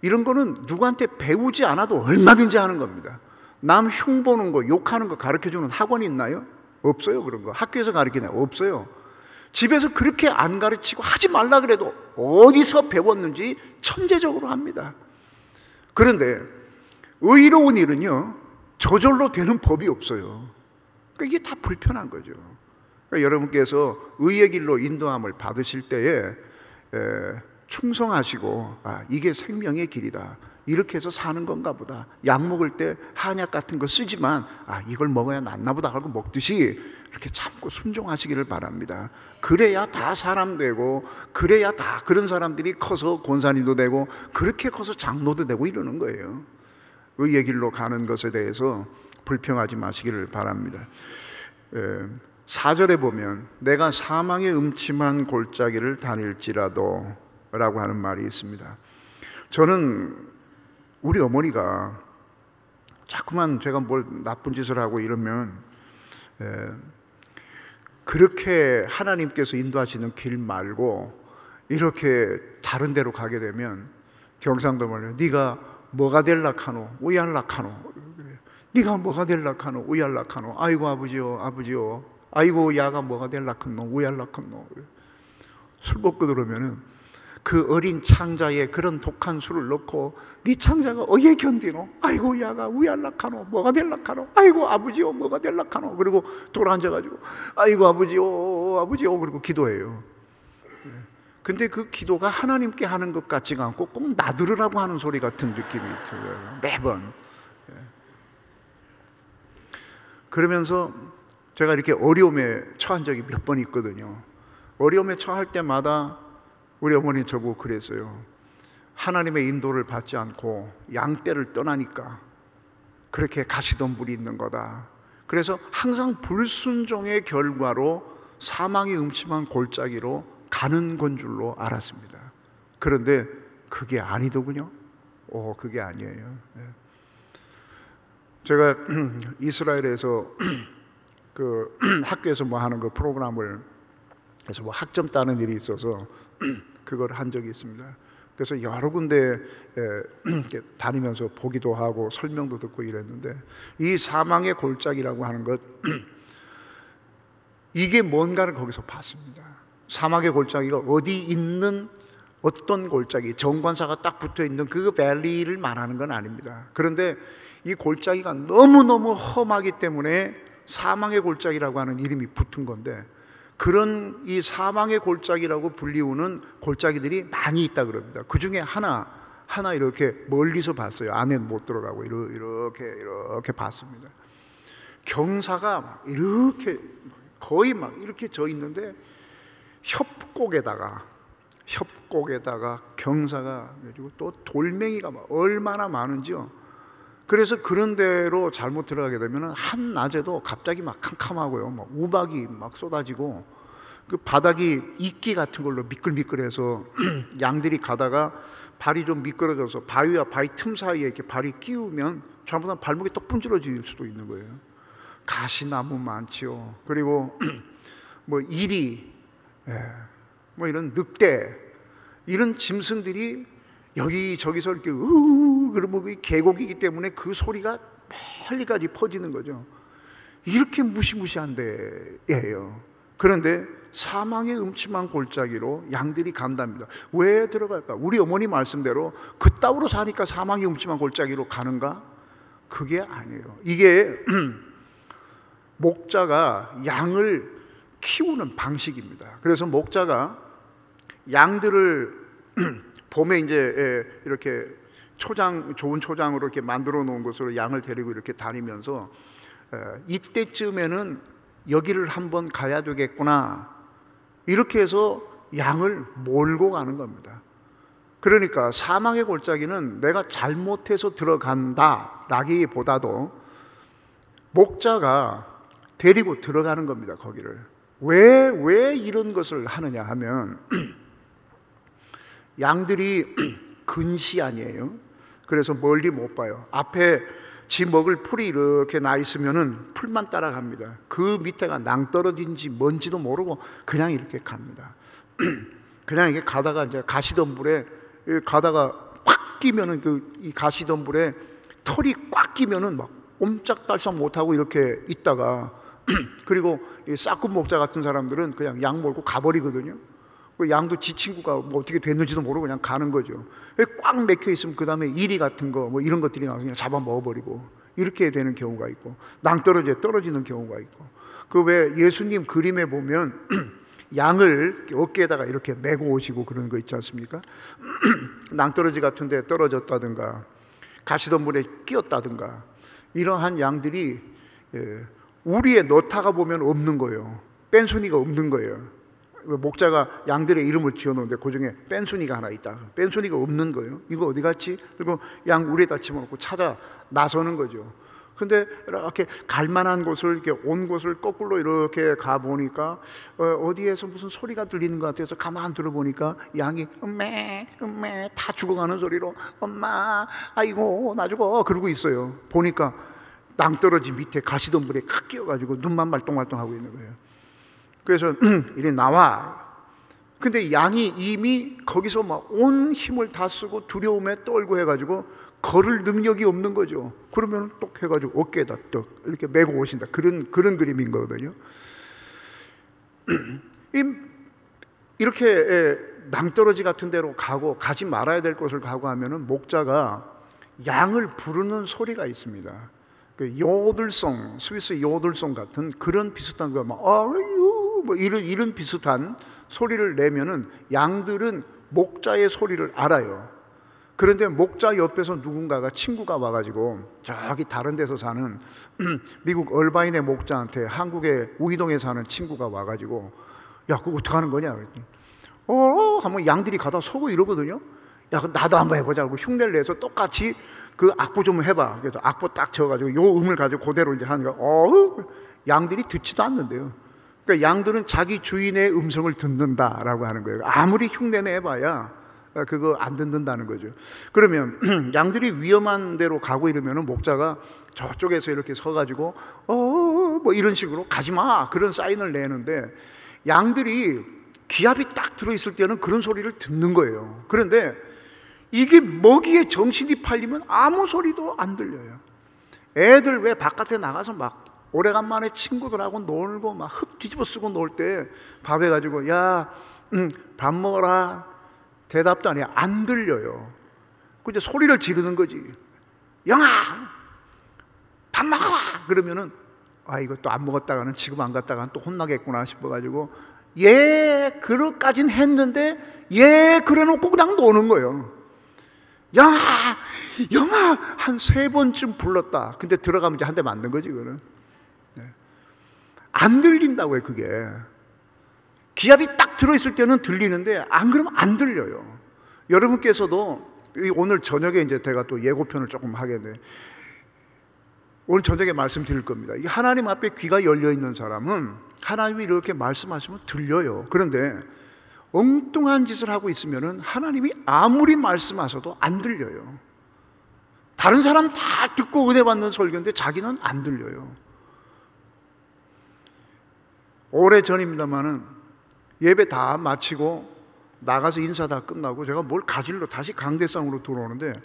이런 거는 누구한테 배우지 않아도 얼마든지 하는 겁니다. 남 흉보는 거, 욕하는 거 가르쳐주는 학원이 있나요? 없어요. 그런 거 학교에서 가르치나요? 없어요. 집에서 그렇게 안 가르치고 하지 말라 그래도 어디서 배웠는지 천재적으로 합니다. 그런데 의로운 일은요 저절로 되는 법이 없어요. 그러니까 이게 다 불편한 거죠. 그러니까 여러분께서 의의 길로 인도함을 받으실 때에 충성하시고, 이게 생명의 길이다, 이렇게 해서 사는 건가 보다. 약 먹을 때 한약 같은 거 쓰지만 이걸 먹어야 낫나 보다 하고 먹듯이 이렇게 참고 순종하시기를 바랍니다. 그래야 다 사람 되고, 그래야 다 그런 사람들이 커서 권사님도 되고, 그렇게 커서 장로도 되고 이러는 거예요. 의의 길로 가는 것에 대해서 불평하지 마시기를 바랍니다. 4절에 보면 내가 사망의 음침한 골짜기를 다닐지라도 라고 하는 말이 있습니다. 저는 우리 어머니가 자꾸만 제가 뭘 나쁜 짓을 하고 이러면 그렇게 하나님께서 인도하시는 길 말고 이렇게 다른 데로 가게 되면 경상도 말로 네가 뭐가 될락하노 우얄락하노, 네가 뭐가 될락하노 우얄락하노, 아이고 아버지요 아버지요, 아이고 야가 뭐가 될락하노 우얄락하노. 술 먹고 들으면은 그 어린 창자에 그런 독한 술을 넣고 네 창자가 어떻게 견디노, 아이고 야가 우얄락하노 뭐가 될락하노, 아이고 아버지요 뭐가 될락하노, 그리고 돌아앉아가지고 아이고 아버지요 아버지요 그리고 기도해요. 근데 그 기도가 하나님께 하는 것 같지가 않고 꼭 나들으라고 하는 소리 같은 느낌이 들어요, 매번. 그러면서 제가 이렇게 어려움에 처한 적이 몇 번 있거든요. 어려움에 처할 때마다 우리 어머니 저보고 그랬어요. 하나님의 인도를 받지 않고 양떼를 떠나니까 그렇게 가시던 불이 있는 거다. 그래서 항상 불순종의 결과로 사망의 음침한 골짜기로 가는 건 줄로 알았습니다. 그런데 그게 아니더군요. 그게 아니에요. 제가 이스라엘에서 그 학교에서 뭐 하는 그 프로그램을 해서 뭐 학점 따는 일이 있어서 그걸 한 적이 있습니다. 그래서 여러 군데 다니면서 보기도 하고 설명도 듣고 이랬는데, 이 사망의 골짜기라고 하는 것 이게 뭔가를 거기서 봤습니다. 사막의 골짜기가 어디 있는 어떤 골짜기, 정관사가 딱 붙어 있는 그 밸리를 말하는 건 아닙니다. 그런데 이 골짜기가 너무너무 험하기 때문에 사망의 골짜기라고 하는 이름이 붙은 건데, 그런 이 사망의 골짜기라고 불리우는 골짜기들이 많이 있다 그럽니다. 그 중에 하나 이렇게 멀리서 봤어요. 안에 못 들어가고 이렇게 봤습니다. 경사가 이렇게 거의 막 이렇게 져 있는데 협곡에다가 경사가 그리고 또 돌멩이가 막 얼마나 많은지요. 그래서 그런 데로 잘못 들어가게 되면 한 낮에도 갑자기 막 캄캄하고요, 막 우박이 막 쏟아지고, 그 바닥이 이끼 같은 걸로 미끌미끌해서 양들이 가다가 발이 좀 미끄러져서 바위와 바위 틈 사이에 이렇게 발이 끼우면 잘못하면 발목이 또 분질러질 수도 있는 거예요. 가시나무 많지요. 그리고 뭐 이리, 뭐 이런 늑대, 이런 짐승들이 여기저기서 이렇게 그러면 계곡이기 때문에 그 소리가 멀리까지 퍼지는 거죠. 이렇게 무시무시한 데예요. 그런데 사망의 음침한 골짜기로 양들이 간답니다. 왜 들어갈까? 우리 어머니 말씀대로 그따위로 사니까 사망의 음침한 골짜기로 가는가? 그게 아니에요. 이게 목자가 양을 키우는 방식입니다. 그래서 목자가 양들을 봄에 이제 이렇게 좋은 초장으로 이렇게 만들어 놓은 곳으로 양을 데리고 이렇게 다니면서 이때쯤에는 여기를 한번 가야 되겠구나, 이렇게 해서 양을 몰고 가는 겁니다. 그러니까 사망의 골짜기는 내가 잘못해서 들어간다라기보다도 목자가 데리고 들어가는 겁니다. 거기를 왜 이런 것을 하느냐 하면 양들이 근시 아니에요. 그래서 멀리 못 봐요. 앞에 지 먹을 풀이 이렇게 나 있으면은 풀만 따라갑니다. 그 밑에가 낭떠러지인지 뭔지도 모르고 그냥 이렇게 갑니다. 그냥 이렇게 가다가 이제 가시덤불에 가다가 꽉 끼면은 이 가시덤불에 털이 꽉 끼면은 막 옴짝달싹 못하고 이렇게 있다가 그리고 이 싹군 목자 같은 사람들은 그냥 양 몰고 가버리거든요. 그 양도 지 친구가 뭐 어떻게 됐는지도 모르고 그냥 가는 거죠. 꽉 맥혀 있으면 그 다음에 이리 같은 거 뭐 이런 것들이 나와서 그냥 잡아 먹어버리고 이렇게 되는 경우가 있고, 낭떠러지에 떨어지는 경우가 있고, 그 왜 예수님 그림에 보면 양을 어깨에다가 이렇게 메고 오시고 그러는 거 있지 않습니까? 낭떠러지 같은 데 떨어졌다든가 가시덤불에 끼었다든가 이러한 양들이 우리에 넣다가 보면 없는 거예요. 뺀순이가 없는 거예요. 목자가 양들의 이름을 지어놓는데 그 중에 뺀순이가 하나 있다. 뺀순이가 없는 거예요. 이거 어디 갔지? 그리고 양 우리에다 집어넣고 찾아 나서는 거죠. 근데 이렇게 갈만한 곳을 이렇게 온 곳을 거꾸로 이렇게 가 보니까 어디에서 무슨 소리가 들리는 것 같아서 가만 들어보니까 양이 음메 음메 다 죽어가는 소리로 엄마 아이고 나 죽어 그러고 있어요. 보니까 낭떠러지 밑에 가시덤불에 칵 끼어가지고 눈만 말똥말똥하고 있는 거예요. 그래서 이리 나와. 근데 양이 이미 거기서 막 온 힘을 다 쓰고 두려움에 떨고 해가지고 걸을 능력이 없는 거죠. 그러면 똑 해가지고 어깨에다 떡 이렇게 메고 오신다. 그런 그림인 거거든요. 이렇게 낭떠러지 같은 데로 가지 말아야 될 곳을 가고 하면은 목자가 양을 부르는 소리가 있습니다. 그 요들송, 스위스 요들송 같은 그런 비슷한 거, 막 아유 뭐 이런 비슷한 소리를 내면은 양들은 목자의 소리를 알아요. 그런데 목자 옆에서 누군가가 친구가 와가지고 저기 다른 데서 사는 미국 얼바인의 목자한테 한국의 우이동에 사는 친구가 와가지고 야 그거 어떻게 하는 거냐 그랬더니 하면 양들이 가다 서고 이러거든요. 야 나도 한번 해보자고 흉내를 내서 똑같이 그 악보 좀 해봐. 그래서 악보 딱 쳐가지고 요 음을 가지고 그대로 이제 하니까 양들이 듣지도 않는데요. 그러니까 양들은 자기 주인의 음성을 듣는다라고 하는 거예요. 아무리 흉내 내봐야 그거 안 듣는다는 거죠. 그러면 양들이 위험한 데로 가고 이러면은 목자가 저쪽에서 이렇게 서가지고 뭐 이런 식으로 가지마 그런 사인을 내는데 양들이 기압이 딱 들어있을 때는 그런 소리를 듣는 거예요. 그런데 이게 먹이에 정신이 팔리면 아무 소리도 안 들려요. 애들 왜 바깥에 나가서 막 오래간만에 친구들하고 놀고 막 흙 뒤집어 쓰고 놀 때 밥해가지고 야 밥 먹어라 대답도 안 해요. 안 들려요. 그 이제 소리를 지르는 거지. 영아, 밥 먹어라. 그러면은 이거 또 안 먹었다가는 지금 안 갔다가는 또 혼나겠구나 싶어가지고 그럴까진 했는데 그래놓고 그냥 노는 거예요. 영아, 영아 한 3번쯤 불렀다. 근데 들어가면 이제 한 대 맞는 거지 그거는. 안 들린다고요 그게. 기압이 딱 들어있을 때는 들리는데 안 그러면 안 들려요. 여러분께서도 오늘 저녁에 이제 제가 또 예고편을 조금 하겠는데 오늘 저녁에 말씀드릴 겁니다. 이 하나님 앞에 귀가 열려 있는 사람은 하나님이 이렇게 말씀하시면 들려요. 그런데 엉뚱한 짓을 하고 있으면은 하나님이 아무리 말씀하셔도 안 들려요. 다른 사람 다 듣고 은혜 받는 설교인데 자기는 안 들려요. 오래 전입니다만은 예배 다 마치고 나가서 인사 다 끝나고 제가 뭘 가지러 다시 강대상으로 들어오는데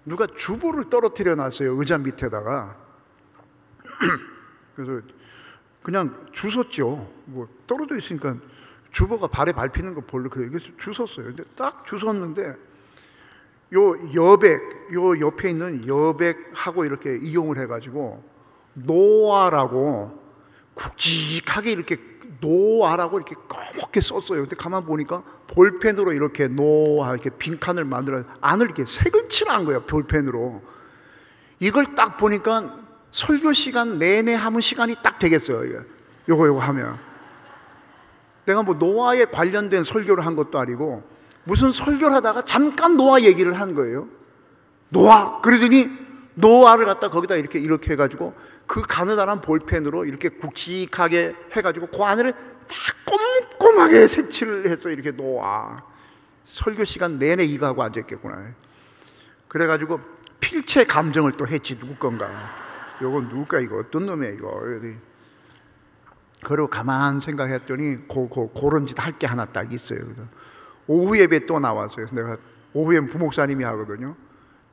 누가 주보를 떨어뜨려 놨어요. 의자 밑에다가. 그래서 그냥 주웠죠. 뭐 떨어져 있으니까 주보가 발에 밟히는 거 볼로 그래서 주웠어요. 근데 딱 주웠는데 요 옆에 있는 여백하고 이렇게 이용을 해가지고 노아라고 굵직하게 이렇게 노아라고 이렇게 검게 썼어요. 근데 가만 보니까 볼펜으로 이렇게 노아 이렇게 빈칸을 만들어 안을 이렇게 색을 칠한 거예요. 볼펜으로. 이걸 딱 보니까 설교 시간 내내 하면 시간이 딱 되겠어요. 요거 하면. 내가 뭐 노아에 관련된 설교를 한 것도 아니고 무슨 설교를 하다가 잠깐 노아 얘기를 한 거예요. 노아. 그러더니 노아를 갖다 거기다 이렇게 해가지고 그 가느다란 볼펜으로 이렇게 굵직하게 해가지고 그 안을 딱 꼼꼼하게 색칠을 해서 이렇게 노아. 설교 시간 내내 이거 하고 앉았겠구나. 그래가지고 필체 감정을 또 했지. 누구 건가. 요거 누굴까 이거 어떤 놈이야 이거. 그리고 가만 생각했더니 그런 짓 할 게 하나 딱 있어요. 오후 예배 또 나왔어요. 내가 오후 예배 부목사님이 하거든요.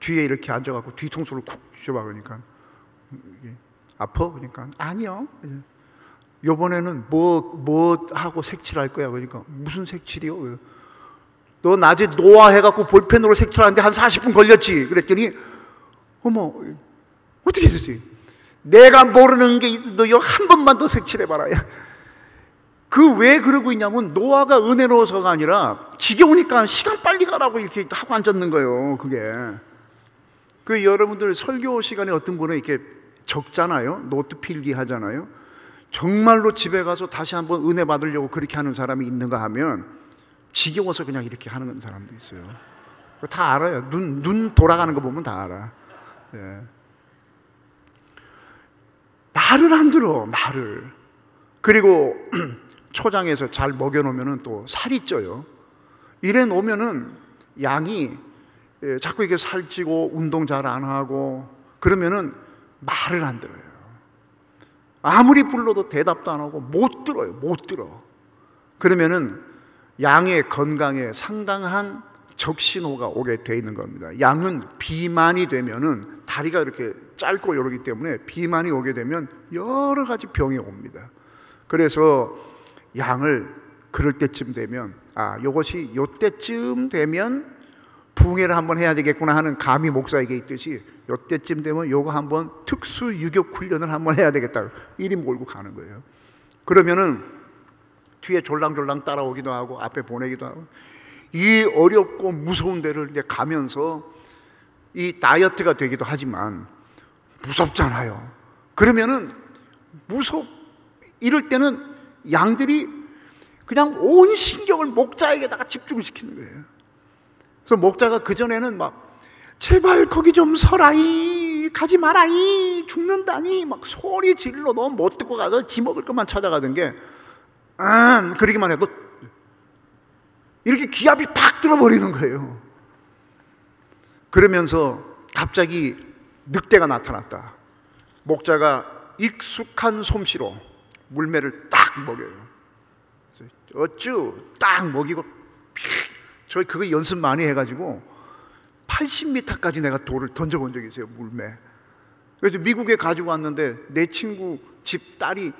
뒤에 이렇게 앉아갖고 뒤통수를 쿡 쥐어봐 그러니까 아파? 그러니까 아니요. 요번에는 뭐 하고 색칠할 거야? 그러니까 무슨 색칠이요? 너 낮에 노아 해갖고 볼펜으로 색칠하는데 한 40분 걸렸지. 그랬더니 어머 어떻게 됐지? 내가 모르는 게 너 한 번만 더 색칠해봐라. 그 왜 그러고 있냐면 노아가 은혜로워서가 아니라 지겨우니까 시간 빨리 가라고 이렇게 하고 앉았는 거예요. 그게 그 여러분들 설교 시간에 어떤 분은 이렇게 적잖아요. 노트 필기 하잖아요. 정말로 집에 가서 다시 한번 은혜 받으려고 그렇게 하는 사람이 있는가 하면 지겨워서 그냥 이렇게 하는 사람도 있어요. 다 알아요. 눈 돌아가는 거 보면 다 알아. 예. 말을 안 들어, 말을. 그리고 초장에서 잘 먹여놓으면 또 살이 쪄요. 이래 놓으면은 양이 자꾸 이렇게 살찌고 운동 잘 안 하고 그러면은 말을 안 들어요. 아무리 불러도 대답도 안 하고 못 들어요. 못 들어. 그러면은 양의 건강에 상당한 적신호가 오게 돼 있는 겁니다. 양은 비만이 되면은 다리가 이렇게 짧고 이러기 때문에 비만이 오게 되면 여러 가지 병이 옵니다. 그래서 양을 그럴 때쯤 되면 요것이 요때쯤 되면 부흥회를 한번 해야 되겠구나 하는 감이 목사에게 있듯이 요때쯤 되면 요거 한번 특수 유격 훈련을 한번 해야 되겠다 이리 몰고 가는 거예요. 그러면은 뒤에 졸랑졸랑 따라오기도 하고 앞에 보내기도 하고 이 어렵고 무서운 데를 이제 가면서 이 다이어트가 되기도 하지만 무섭잖아요. 그러면은 이럴 때는 양들이 그냥 온 신경을 목자에게다가 집중시키는 거예요. 그래서 목자가 그전에는 막 제발 거기 좀 서라이, 가지 마라이, 죽는다니 막 소리 질러도 못 듣고 가서 지 먹을 것만 찾아가던 게 그러기만 해도 이렇게 기압이 팍 들어버리는 거예요. 그러면서 갑자기 늑대가 나타났다. 목자가 익숙한 솜씨로 물매를 딱 먹여요. 어쭈 딱 먹이고 저희 그거 연습 많이 해가지고 80m까지 내가 돌을 던져본 적이 있어요. 물매. 그래서 미국에 가지고 왔는데 내 친구 집 딸이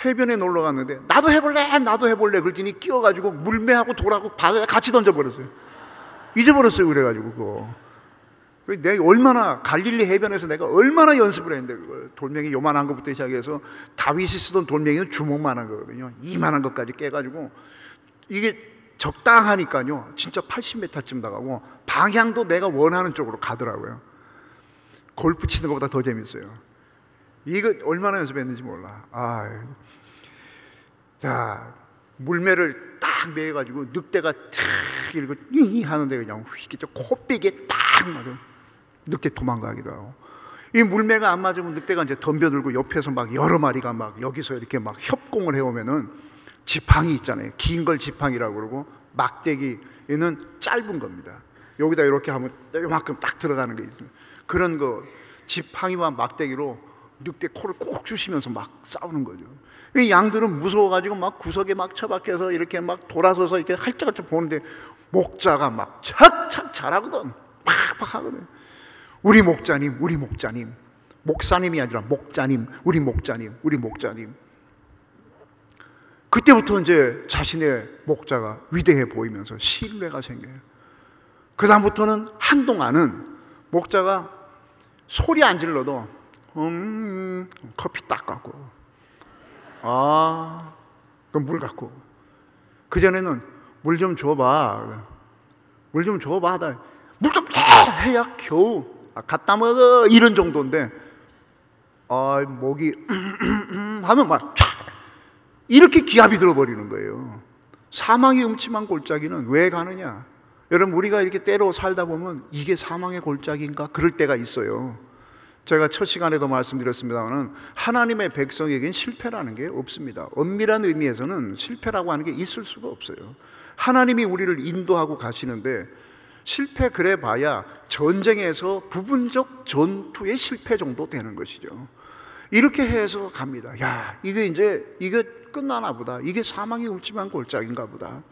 해변에 놀러 갔는데 나도 해볼래 그랬더니 끼워가지고 물매하고 돌하고 바다에 같이 던져버렸어요. 잊어버렸어요. 그래가지고 그거 내가 얼마나 갈릴리 해변에서 내가 얼마나 연습을 했는데 그걸 돌멩이 요만한 것부터 시작해서 다윗이 쓰던 돌멩이는 주먹만한 거거든요. 이만한 것까지 깨가지고 이게 적당하니까요 진짜 80m쯤 나가고 방향도 내가 원하는 쪽으로 가더라고요. 골프 치는 것보다 더 재밌어요. 이거 얼마나 연습했는지 몰라. 자 물매를 딱 매가지고 늑대가 탁 이러고 이 하는데 그냥 코빼기에 딱 맞아. 늑대 도망가기도 하고. 이 물매가 안 맞으면 늑대가 이제 덤벼들고 옆에서 막 여러 마리가 막 여기서 이렇게 막 협공을 해오면은 지팡이 있잖아요. 긴 걸 지팡이라고 그러고 막대기는 짧은 겁니다. 여기다 이렇게 하면 이만큼 딱 들어가는 게 있어요. 그런 거 지팡이와 막대기로 늑대 코를 콕 주시면서 막 싸우는 거죠. 이 양들은 무서워가지고 막 구석에 막 처박혀서 이렇게 막 돌아서서 이렇게 할짝할짝 보는데 목자가 막 착착 잘하거든. 팍팍 하거든. 우리 목자님, 목사님이 아니라 목자님, 우리 목자님. 그때부터 이제 자신의 목자가 위대해 보이면서 신뢰가 생겨요. 그 다음부터는 한동안은 목자가 소리 안 질러도 커피 딱 갖고 그럼 물 갖고 그전에는 물 좀 줘봐 물 좀 해야 겨우 갖다 먹어 이런 정도인데 목이 하면 막 이렇게 기압이 들어버리는 거예요. 사망의 음침한 골짜기는 왜 가느냐? 여러분 우리가 이렇게 때로 살다 보면 이게 사망의 골짜기인가? 그럴 때가 있어요. 제가 첫 시간에도 말씀드렸습니다만 하나님의 백성에겐 실패라는 게 없습니다. 엄밀한 의미에서는 실패라고 하는 게 있을 수가 없어요. 하나님이 우리를 인도하고 가시는데 실패 그래 봐야 전쟁에서 부분적 전투의 실패 정도 되는 것이죠. 이렇게 해서 갑니다. 야, 이게 끝나나 보다. 이게 사망의 음침한 골짜기인가 보다.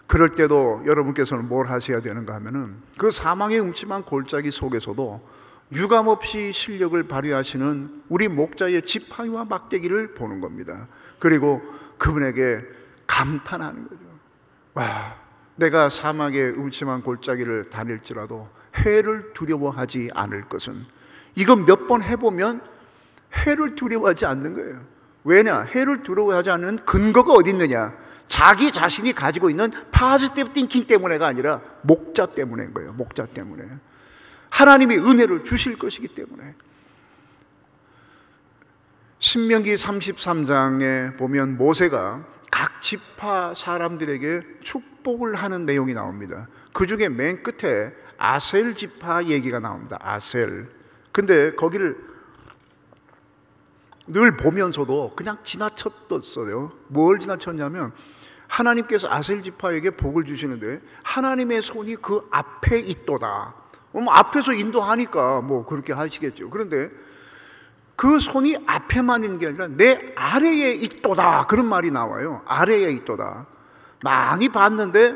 그럴 때도 여러분께서는 뭘 하셔야 되는가 하면은 그 사망의 음침한 골짜기 속에서도 유감없이 실력을 발휘하시는 우리 목자의 지팡이와 막대기를 보는 겁니다. 그리고 그분에게 감탄하는 거죠. 와, 내가 사막의 음침한 골짜기를 다닐지라도 해를 두려워하지 않을 것은, 이건 몇 번 해보면 해를 두려워하지 않는 거예요. 왜냐? 해를 두려워하지 않는 근거가 어디 있느냐? 자기 자신이 가지고 있는 파지티브 띵킹 때문에가 아니라 목자 때문인 거예요. 목자 때문에. 하나님이 은혜를 주실 것이기 때문에. 신명기 33장에 보면 모세가 각 지파 사람들에게 축복을 하는 내용이 나옵니다. 그 중에 맨 끝에 아셀 지파 얘기가 나옵니다. 아셀. 근데 거기를 늘 보면서도 그냥 지나쳤었어요. 뭘 지나쳤냐면 하나님께서 아셀 지파에게 복을 주시는데 하나님의 손이 그 앞에 있도다. 앞에서 인도하니까 뭐 그렇게 하시겠죠. 그런데 그 손이 앞에만 있는 게 아니라 내 아래에 있도다, 그런 말이 나와요. 아래에 있도다. 많이 봤는데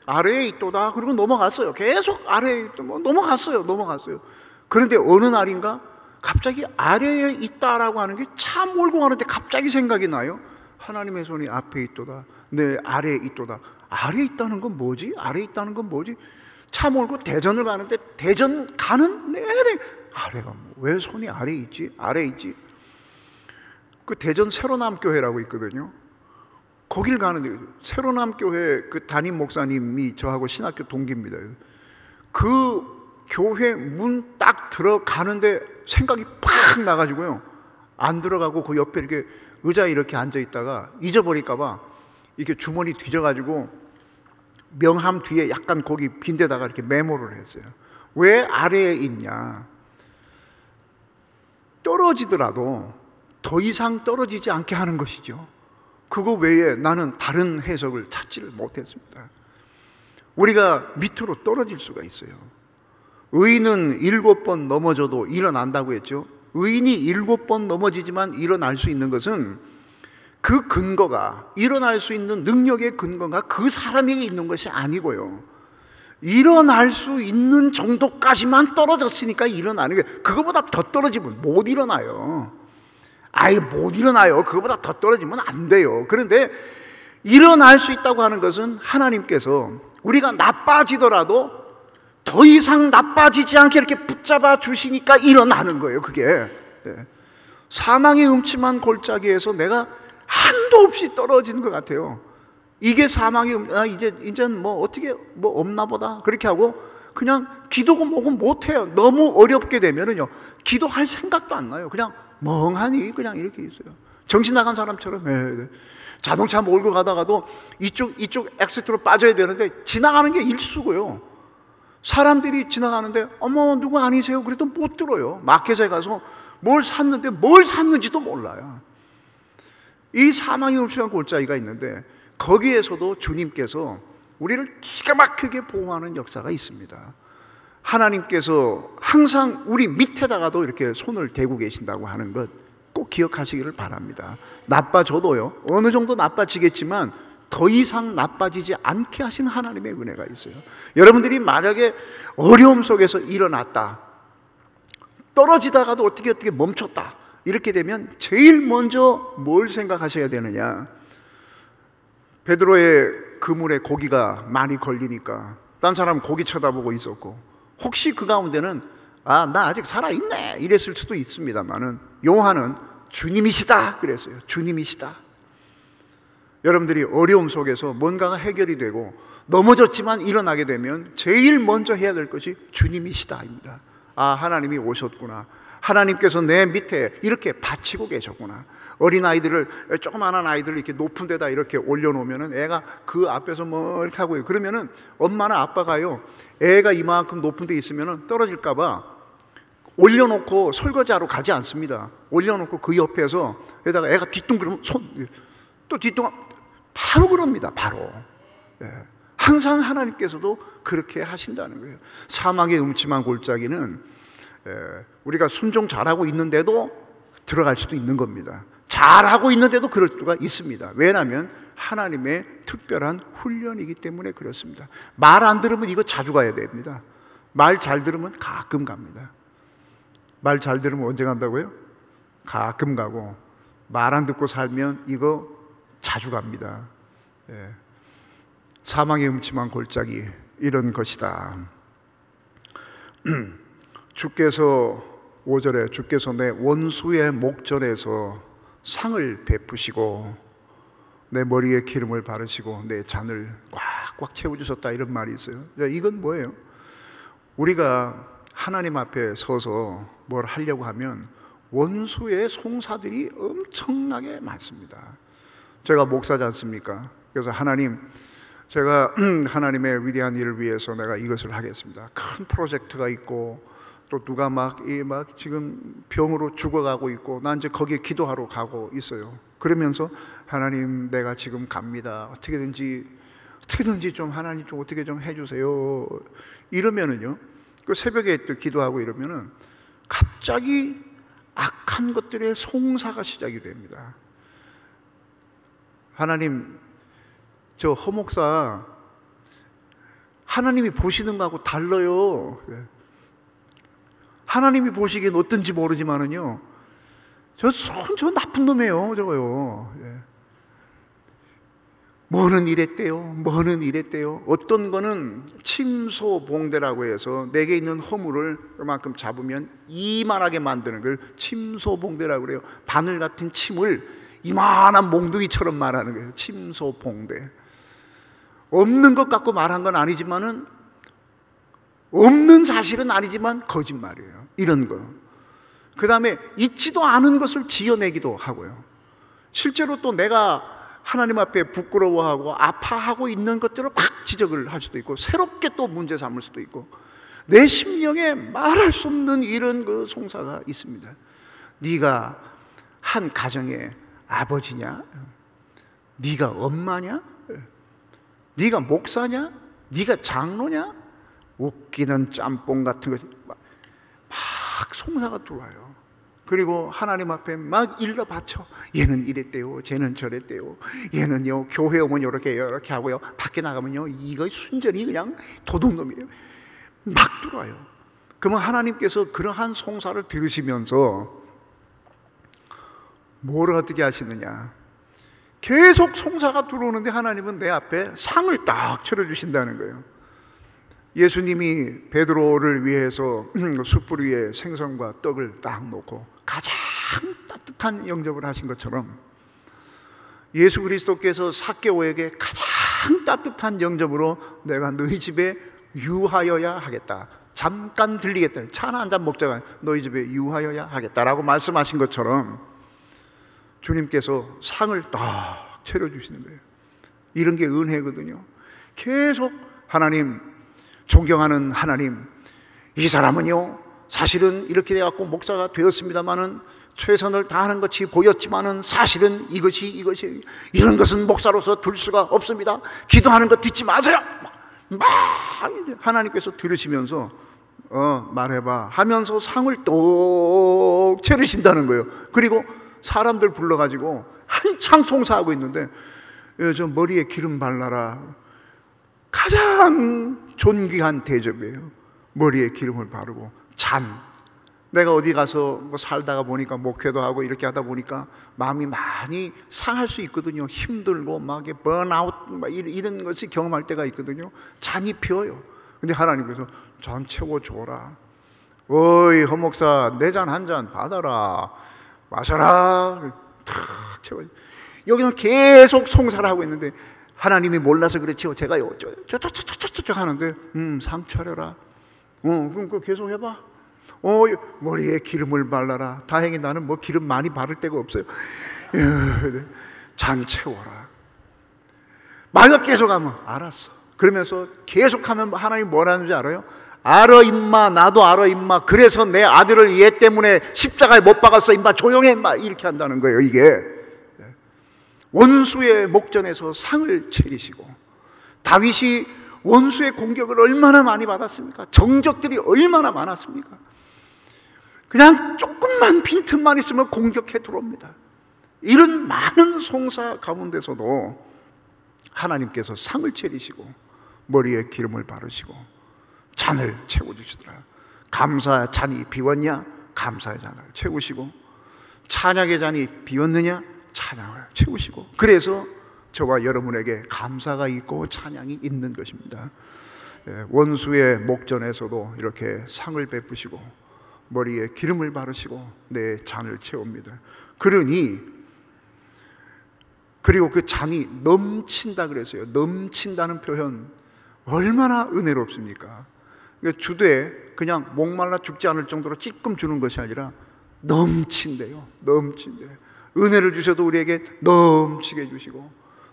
아래에 있도다 그러고 넘어갔어요. 계속 아래에 있도 넘어갔어요. 그런데 어느 날인가 갑자기 아래에 있다라고 하는 게 차 몰고 가는데 갑자기 생각이 나요. 하나님의 손이 앞에 있도다, 내 아래에 있도다. 아래에 있다는 건 뭐지? 아래에 있다는 건 뭐지? 차 몰고 대전을 가는데 대전 가는 내내 아래가 왜 손이 아래에 있지? 아래에 있지? 그 대전 새로남교회라고 있거든요. 거길 가는데 새로남교회 그 담임 목사님이 저하고 신학교 동기입니다. 그 교회 문 딱 들어가는데 생각이 팍 나가지고요, 안 들어가고 그 옆에 이렇게 의자에 이렇게 앉아 있다가 잊어버릴까봐 이렇게 주머니 뒤져가지고 명함 뒤에 약간 거기 빈데다가 이렇게 메모를 했어요. 왜 아래에 있냐? 떨어지더라도 더 이상 떨어지지 않게 하는 것이죠. 그거 외에 나는 다른 해석을 찾지를 못했습니다. 우리가 밑으로 떨어질 수가 있어요. 의인은 7번 넘어져도 일어난다고 했죠. 의인이 7번 넘어지지만 일어날 수 있는 것은 그 근거가, 일어날 수 있는 능력의 근거가 그 사람에게 있는 것이 아니고요, 일어날 수 있는 정도까지만 떨어졌으니까 일어나는 게, 그거보다 더 떨어지면 못 일어나요. 아예 못 일어나요. 그거보다 더 떨어지면 안 돼요. 그런데 일어날 수 있다고 하는 것은 하나님께서 우리가 나빠지더라도 더 이상 나빠지지 않게 이렇게 붙잡아 주시니까 일어나는 거예요. 그게 사망의 음침한 골짜기에서 내가 한도 없이 떨어지는 것 같아요. 이게 사망의 이제는 뭐 어떻게 뭐 없나 보다 그렇게 하고 그냥 기도고 뭐고 못해요. 너무 어렵게 되면은요, 기도할 생각도 안 나요. 그냥 멍하니 그냥 이렇게 있어요. 정신 나간 사람처럼. 자동차 몰고 가다가도 이쪽 엑시트로 빠져야 되는데 지나가는 게 일수고요. 사람들이 지나가는데 어머 누구 아니세요? 그래도 못 들어요. 마켓에 가서 뭘 샀는데 뭘 샀는지도 몰라요. 이 사망의 음침한 골짜기가 있는데 거기에서도 주님께서 우리를 기가 막히게 보호하는 역사가 있습니다. 하나님께서 항상 우리 밑에다가도 이렇게 손을 대고 계신다고 하는 것 꼭 기억하시기를 바랍니다. 나빠져도요, 어느 정도 나빠지겠지만 더 이상 나빠지지 않게 하신 하나님의 은혜가 있어요. 여러분들이 만약에 어려움 속에서 일어났다, 떨어지다가도 어떻게 멈췄다, 이렇게 되면 제일 먼저 뭘 생각하셔야 되느냐? 베드로의 그물에 고기가 많이 걸리니까 딴 사람 고기 쳐다보고 있었고, 혹시 그 가운데는 나 아직 살아있네 이랬을 수도 있습니다만은 요한은 주님이시다 그랬어요. 주님이시다. 여러분들이 어려움 속에서 뭔가가 해결이 되고 넘어졌지만 일어나게 되면 제일 먼저 해야 될 것이 주님이시다입니다. 하나님이 오셨구나. 하나님께서 내 밑에 이렇게 받치고 계셨구나. 어린아이들을, 조그마한 아이들을 이렇게 높은 데다 이렇게 올려놓으면은 애가 그 앞에서 뭐 이렇게 하고요. 그러면은 엄마나 아빠가요, 애가 이만큼 높은 데 있으면은 떨어질까봐 올려놓고 설거지하러 가지 않습니다. 올려놓고 그 옆에서 에다가 애가 뒤뚱그러면 또 뒤뚱, 바로 그럽니다. 바로. 항상 하나님께서도 그렇게 하신다는 거예요. 사망의 음침한 골짜기는 우리가 순종 잘하고 있는데도 들어갈 수도 있는 겁니다. 잘하고 있는데도 그럴 수가 있습니다. 왜냐하면 하나님의 특별한 훈련이기 때문에 그렇습니다. 말 안 들으면 이거 자주 가야 됩니다. 말 잘 들으면 가끔 갑니다. 말 잘 들으면 언제 간다고요? 가끔 가고, 말 안 듣고 살면 이거 자주 갑니다. 사망의 음침한 골짜기, 이런 것이다. 주께서 5절에 주께서 내 원수의 목전에서 상을 베푸시고 내 머리에 기름을 바르시고 내 잔을 꽉꽉 채워주셨다, 이런 말이 있어요. 이건 뭐예요? 우리가 하나님 앞에 서서 뭘 하려고 하면 원수의 송사들이 엄청나게 많습니다. 제가 목사지 않습니까? 그래서 하나님, 제가 하나님의 위대한 일을 위해서 내가 이것을 하겠습니다. 큰 프로젝트가 있고 또 누가 막 지금 병으로 죽어가고 있고 난 이제 거기에 기도하러 가고 있어요. 그러면서 하나님, 내가 지금 갑니다. 어떻게든지 좀 하나님 좀 어떻게 좀 해주세요. 이러면은요, 그 새벽에 또 기도하고 이러면은 갑자기 악한 것들의 송사가 시작이 됩니다. 하나님, 저 허목사 하나님이 보시는 거하고 달라요. 하나님이 보시기엔 어떤지 모르지만은요, 저 나쁜 놈이에요, 저거요. 뭐는 이랬대요. 어떤 거는 침소봉대라고 해서 내게 있는 허물을 그만큼 잡으면 이만하게 만드는 걸 침소봉대라고 그래요. 바늘 같은 침을 이만한 몽둥이처럼 말하는 거예요. 침소봉대. 없는 것 갖고 말한 건 아니지만은, 없는 사실은 아니지만 거짓말이에요. 이런 거. 그 다음에 있지도 않은 것을 지어내기도 하고요. 실제로 또 내가 하나님 앞에 부끄러워하고 아파하고 있는 것들을 팍 지적을 할 수도 있고, 새롭게 또 문제 삼을 수도 있고, 내 심령에 말할 수 없는 이런 그 송사가 있습니다. 네가 한 가정의 아버지냐? 네가 엄마냐? 네가 목사냐? 네가 장로냐? 웃기는 짬뽕 같은 거 막 송사가 들어와요. 그리고 하나님 앞에 막 일러 바쳐. 얘는 이랬대요, 쟤는 저랬대요, 얘는요 교회 오면 이렇게 하고요, 밖에 나가면요 이거 순전히 그냥 도둑놈이에요. 막 들어와요. 그러면 하나님께서 그러한 송사를 들으시면서 뭘 어떻게 하시느냐? 계속 송사가 들어오는데 하나님은 내 앞에 상을 딱 차려주신다는 거예요. 예수님이 베드로를 위해서 숯불 위에 생선과 떡을 딱 놓고 가장 따뜻한 영접을 하신 것처럼, 예수 그리스도께서 삭개오에게 가장 따뜻한 영접으로 내가 너희 집에 유하여야 하겠다, 잠깐 들리겠다, 차나 한잔 먹자가 너희 집에 유하여야 하겠다라고 말씀하신 것처럼 주님께서 상을 딱 차려주시는 거예요. 이런 게 은혜거든요. 계속 하나님, 존경하는 하나님, 이 사람은요 사실은 이렇게 돼갖고 목사가 되었습니다마는 최선을 다하는 것이 보였지만은 사실은 이것이 이런 것은 목사로서 둘 수가 없습니다. 기도하는 거 듣지 마세요. 막 하나님께서 들으시면서 말해봐 하면서 상을 똑 차리신다는 거예요. 그리고 사람들 불러가지고 한창 송사하고 있는데, 저 머리에 기름 발라라. 가장 존귀한 대접이에요. 머리에 기름을 바르고 잔. 내가 어디 가서 뭐 살다가 보니까 목회도 하고 이렇게 하다 보니까 마음이 많이 상할 수 있거든요. 힘들고 막 번아웃 이런 것이 경험할 때가 있거든요. 잔이 피어요. 근데 하나님께서 잔 채워줘라. 어이 허목사, 내 잔 한 잔 받아라, 마셔라. 탁 채워. 여기는 계속 송사를 하고 있는데 하나님이 몰라서 그렇지요. 제가요 저 하는데 상 차려라. 그럼 그거 계속 해봐. 머리에 기름을 발라라. 다행히 나는 뭐 기름 많이 바를 데가 없어요. 잔 채워라. 말로 계속하면 알았어. 그러면서 계속하면 하나님 뭐라는지 알아요? 알아 임마, 나도 알아 임마. 그래서 내 아들을 얘 때문에 십자가에 못 박았어 임마. 조용해 임마. 이렇게 한다는 거예요. 이게 원수의 목전에서 상을 차리시고, 다윗이 원수의 공격을 얼마나 많이 받았습니까? 정적들이 얼마나 많았습니까? 그냥 조금만 빈틈만 있으면 공격해 들어옵니다. 이런 많은 송사 가운데서도 하나님께서 상을 차리시고 머리에 기름을 바르시고 잔을 채워주시더라. 감사의 잔이 비웠냐? 감사의 잔을 채우시고, 찬양의 잔이 비웠느냐? 찬양을 채우시고, 그래서 저와 여러분에게 감사가 있고 찬양이 있는 것입니다. 원수의 목전에서도 이렇게 상을 베푸시고 머리에 기름을 바르시고 내 잔을 채웁니다. 그러니, 그리고 그 잔이 넘친다 그랬어요. 넘친다는 표현 얼마나 은혜롭습니까? 주되 그냥 목말라 죽지 않을 정도로 찔끔 주는 것이 아니라 넘친대요. 넘친대. 은혜를 주셔도 우리에게 넘치게 주시고,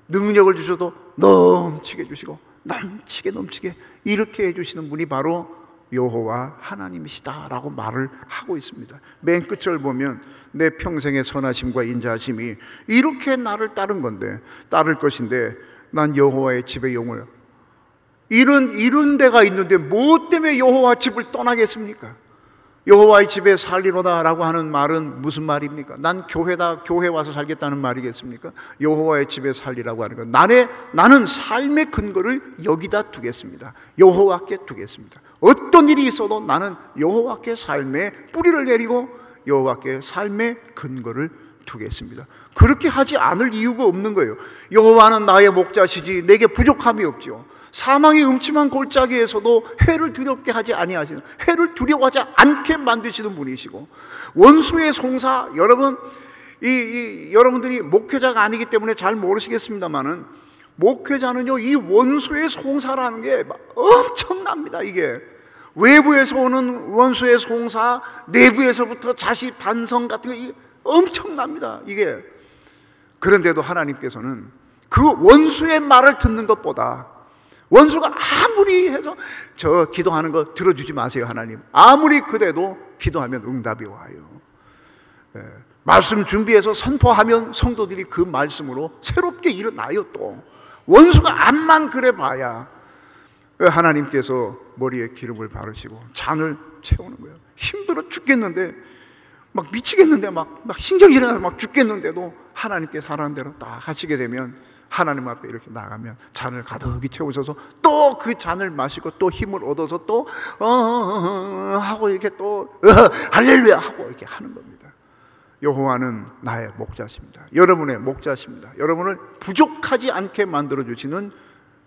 능력을 주셔도 넘치게 주시고, 넘치게 이렇게 해주시는 분이 바로 여호와 하나님이시다라고 말을 하고 있습니다. 맨 끝을 보면 내 평생의 선하심과 인자하심이 이렇게 나를 따른 건데, 따를 것인데 난 여호와의 집에 영원히, 이런 데가 있는데 뭐 때문에 여호와 집을 떠나겠습니까? 여호와의 집에 살리로다 라고 하는 말은 무슨 말입니까? 난 교회 와서 살겠다는 말이겠습니까? 여호와의 집에 살리라고 하는 건 나는 삶의 근거를 여기다 두겠습니다. 여호와께 두겠습니다. 어떤 일이 있어도 나는 여호와께 삶의 뿌리를 내리고 여호와께 삶의 근거를 두겠습니다. 그렇게 하지 않을 이유가 없는 거예요. 여호와는 나의 목자시지 내게 부족함이 없지요. 사망의 음침한 골짜기에서도 해를 두렵게 하지 아니하시는, 해를 두려워하지 않게 만드시는 분이시고, 원수의 송사, 여러분 여러분들이 목회자가 아니기 때문에 잘 모르시겠습니다만은 목회자는요 이 원수의 송사라는 게 엄청납니다. 이게 외부에서 오는 원수의 송사, 내부에서부터 자시 반성 같은 거 엄청납니다. 이게 그런데도 하나님께서는 그 원수의 말을 듣는 것보다, 원수가 아무리 해서 저 기도하는 거 들어주지 마세요 하나님, 아무리 그래도 기도하면 응답이 와요. 말씀 준비해서 선포하면 성도들이 그 말씀으로 새롭게 일어나요. 또 원수가 암만 그래 봐야 하나님께서 머리에 기름을 바르시고 잔을 채우는 거예요. 힘들어 죽겠는데 막 미치겠는데 막 신경이 일어나서 막 죽겠는데도 하나님께서 하라는 대로 딱 하시게 되면 하나님 앞에 이렇게 나가면 잔을 가득히 채우셔서 또 그 잔을 마시고 또 힘을 얻어서 또 하고 이렇게 또 할렐루야 하고 이렇게 하는 겁니다. 여호와는 나의 목자십니다. 여러분의 목자십니다. 여러분을 부족하지 않게 만들어 주시는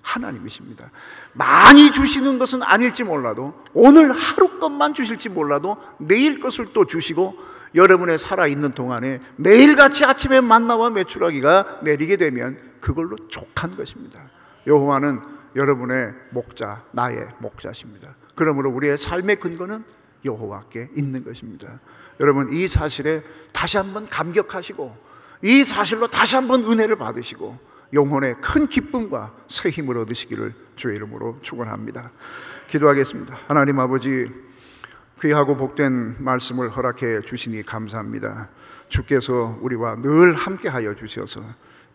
하나님이십니다. 많이 주시는 것은 아닐지 몰라도, 오늘 하루 것만 주실지 몰라도 내일 것을 또 주시고, 여러분의 살아있는 동안에 매일같이 아침에 만나와 메추라기가 내리게 되면 그걸로 족한 것입니다. 여호와는 여러분의 목자, 나의 목자십니다. 그러므로 우리의 삶의 근거는 여호와께 있는 것입니다. 여러분 이 사실에 다시 한번 감격하시고, 이 사실로 다시 한번 은혜를 받으시고 영혼의 큰 기쁨과 새 힘을 얻으시기를 주의 이름으로 축원합니다. 기도하겠습니다. 하나님 아버지, 귀하고 복된 말씀을 허락해 주시니 감사합니다. 주께서 우리와 늘 함께하여 주셔서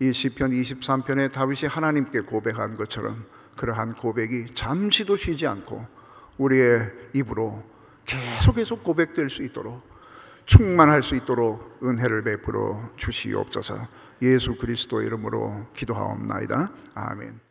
이 시편 23편에 다윗이 하나님께 고백한 것처럼 그러한 고백이 잠시도 쉬지 않고 우리의 입으로 계속해서 고백될 수 있도록, 충만할 수 있도록 은혜를 베풀어 주시옵소서. 예수 그리스도 이름으로 기도하옵나이다. 아멘.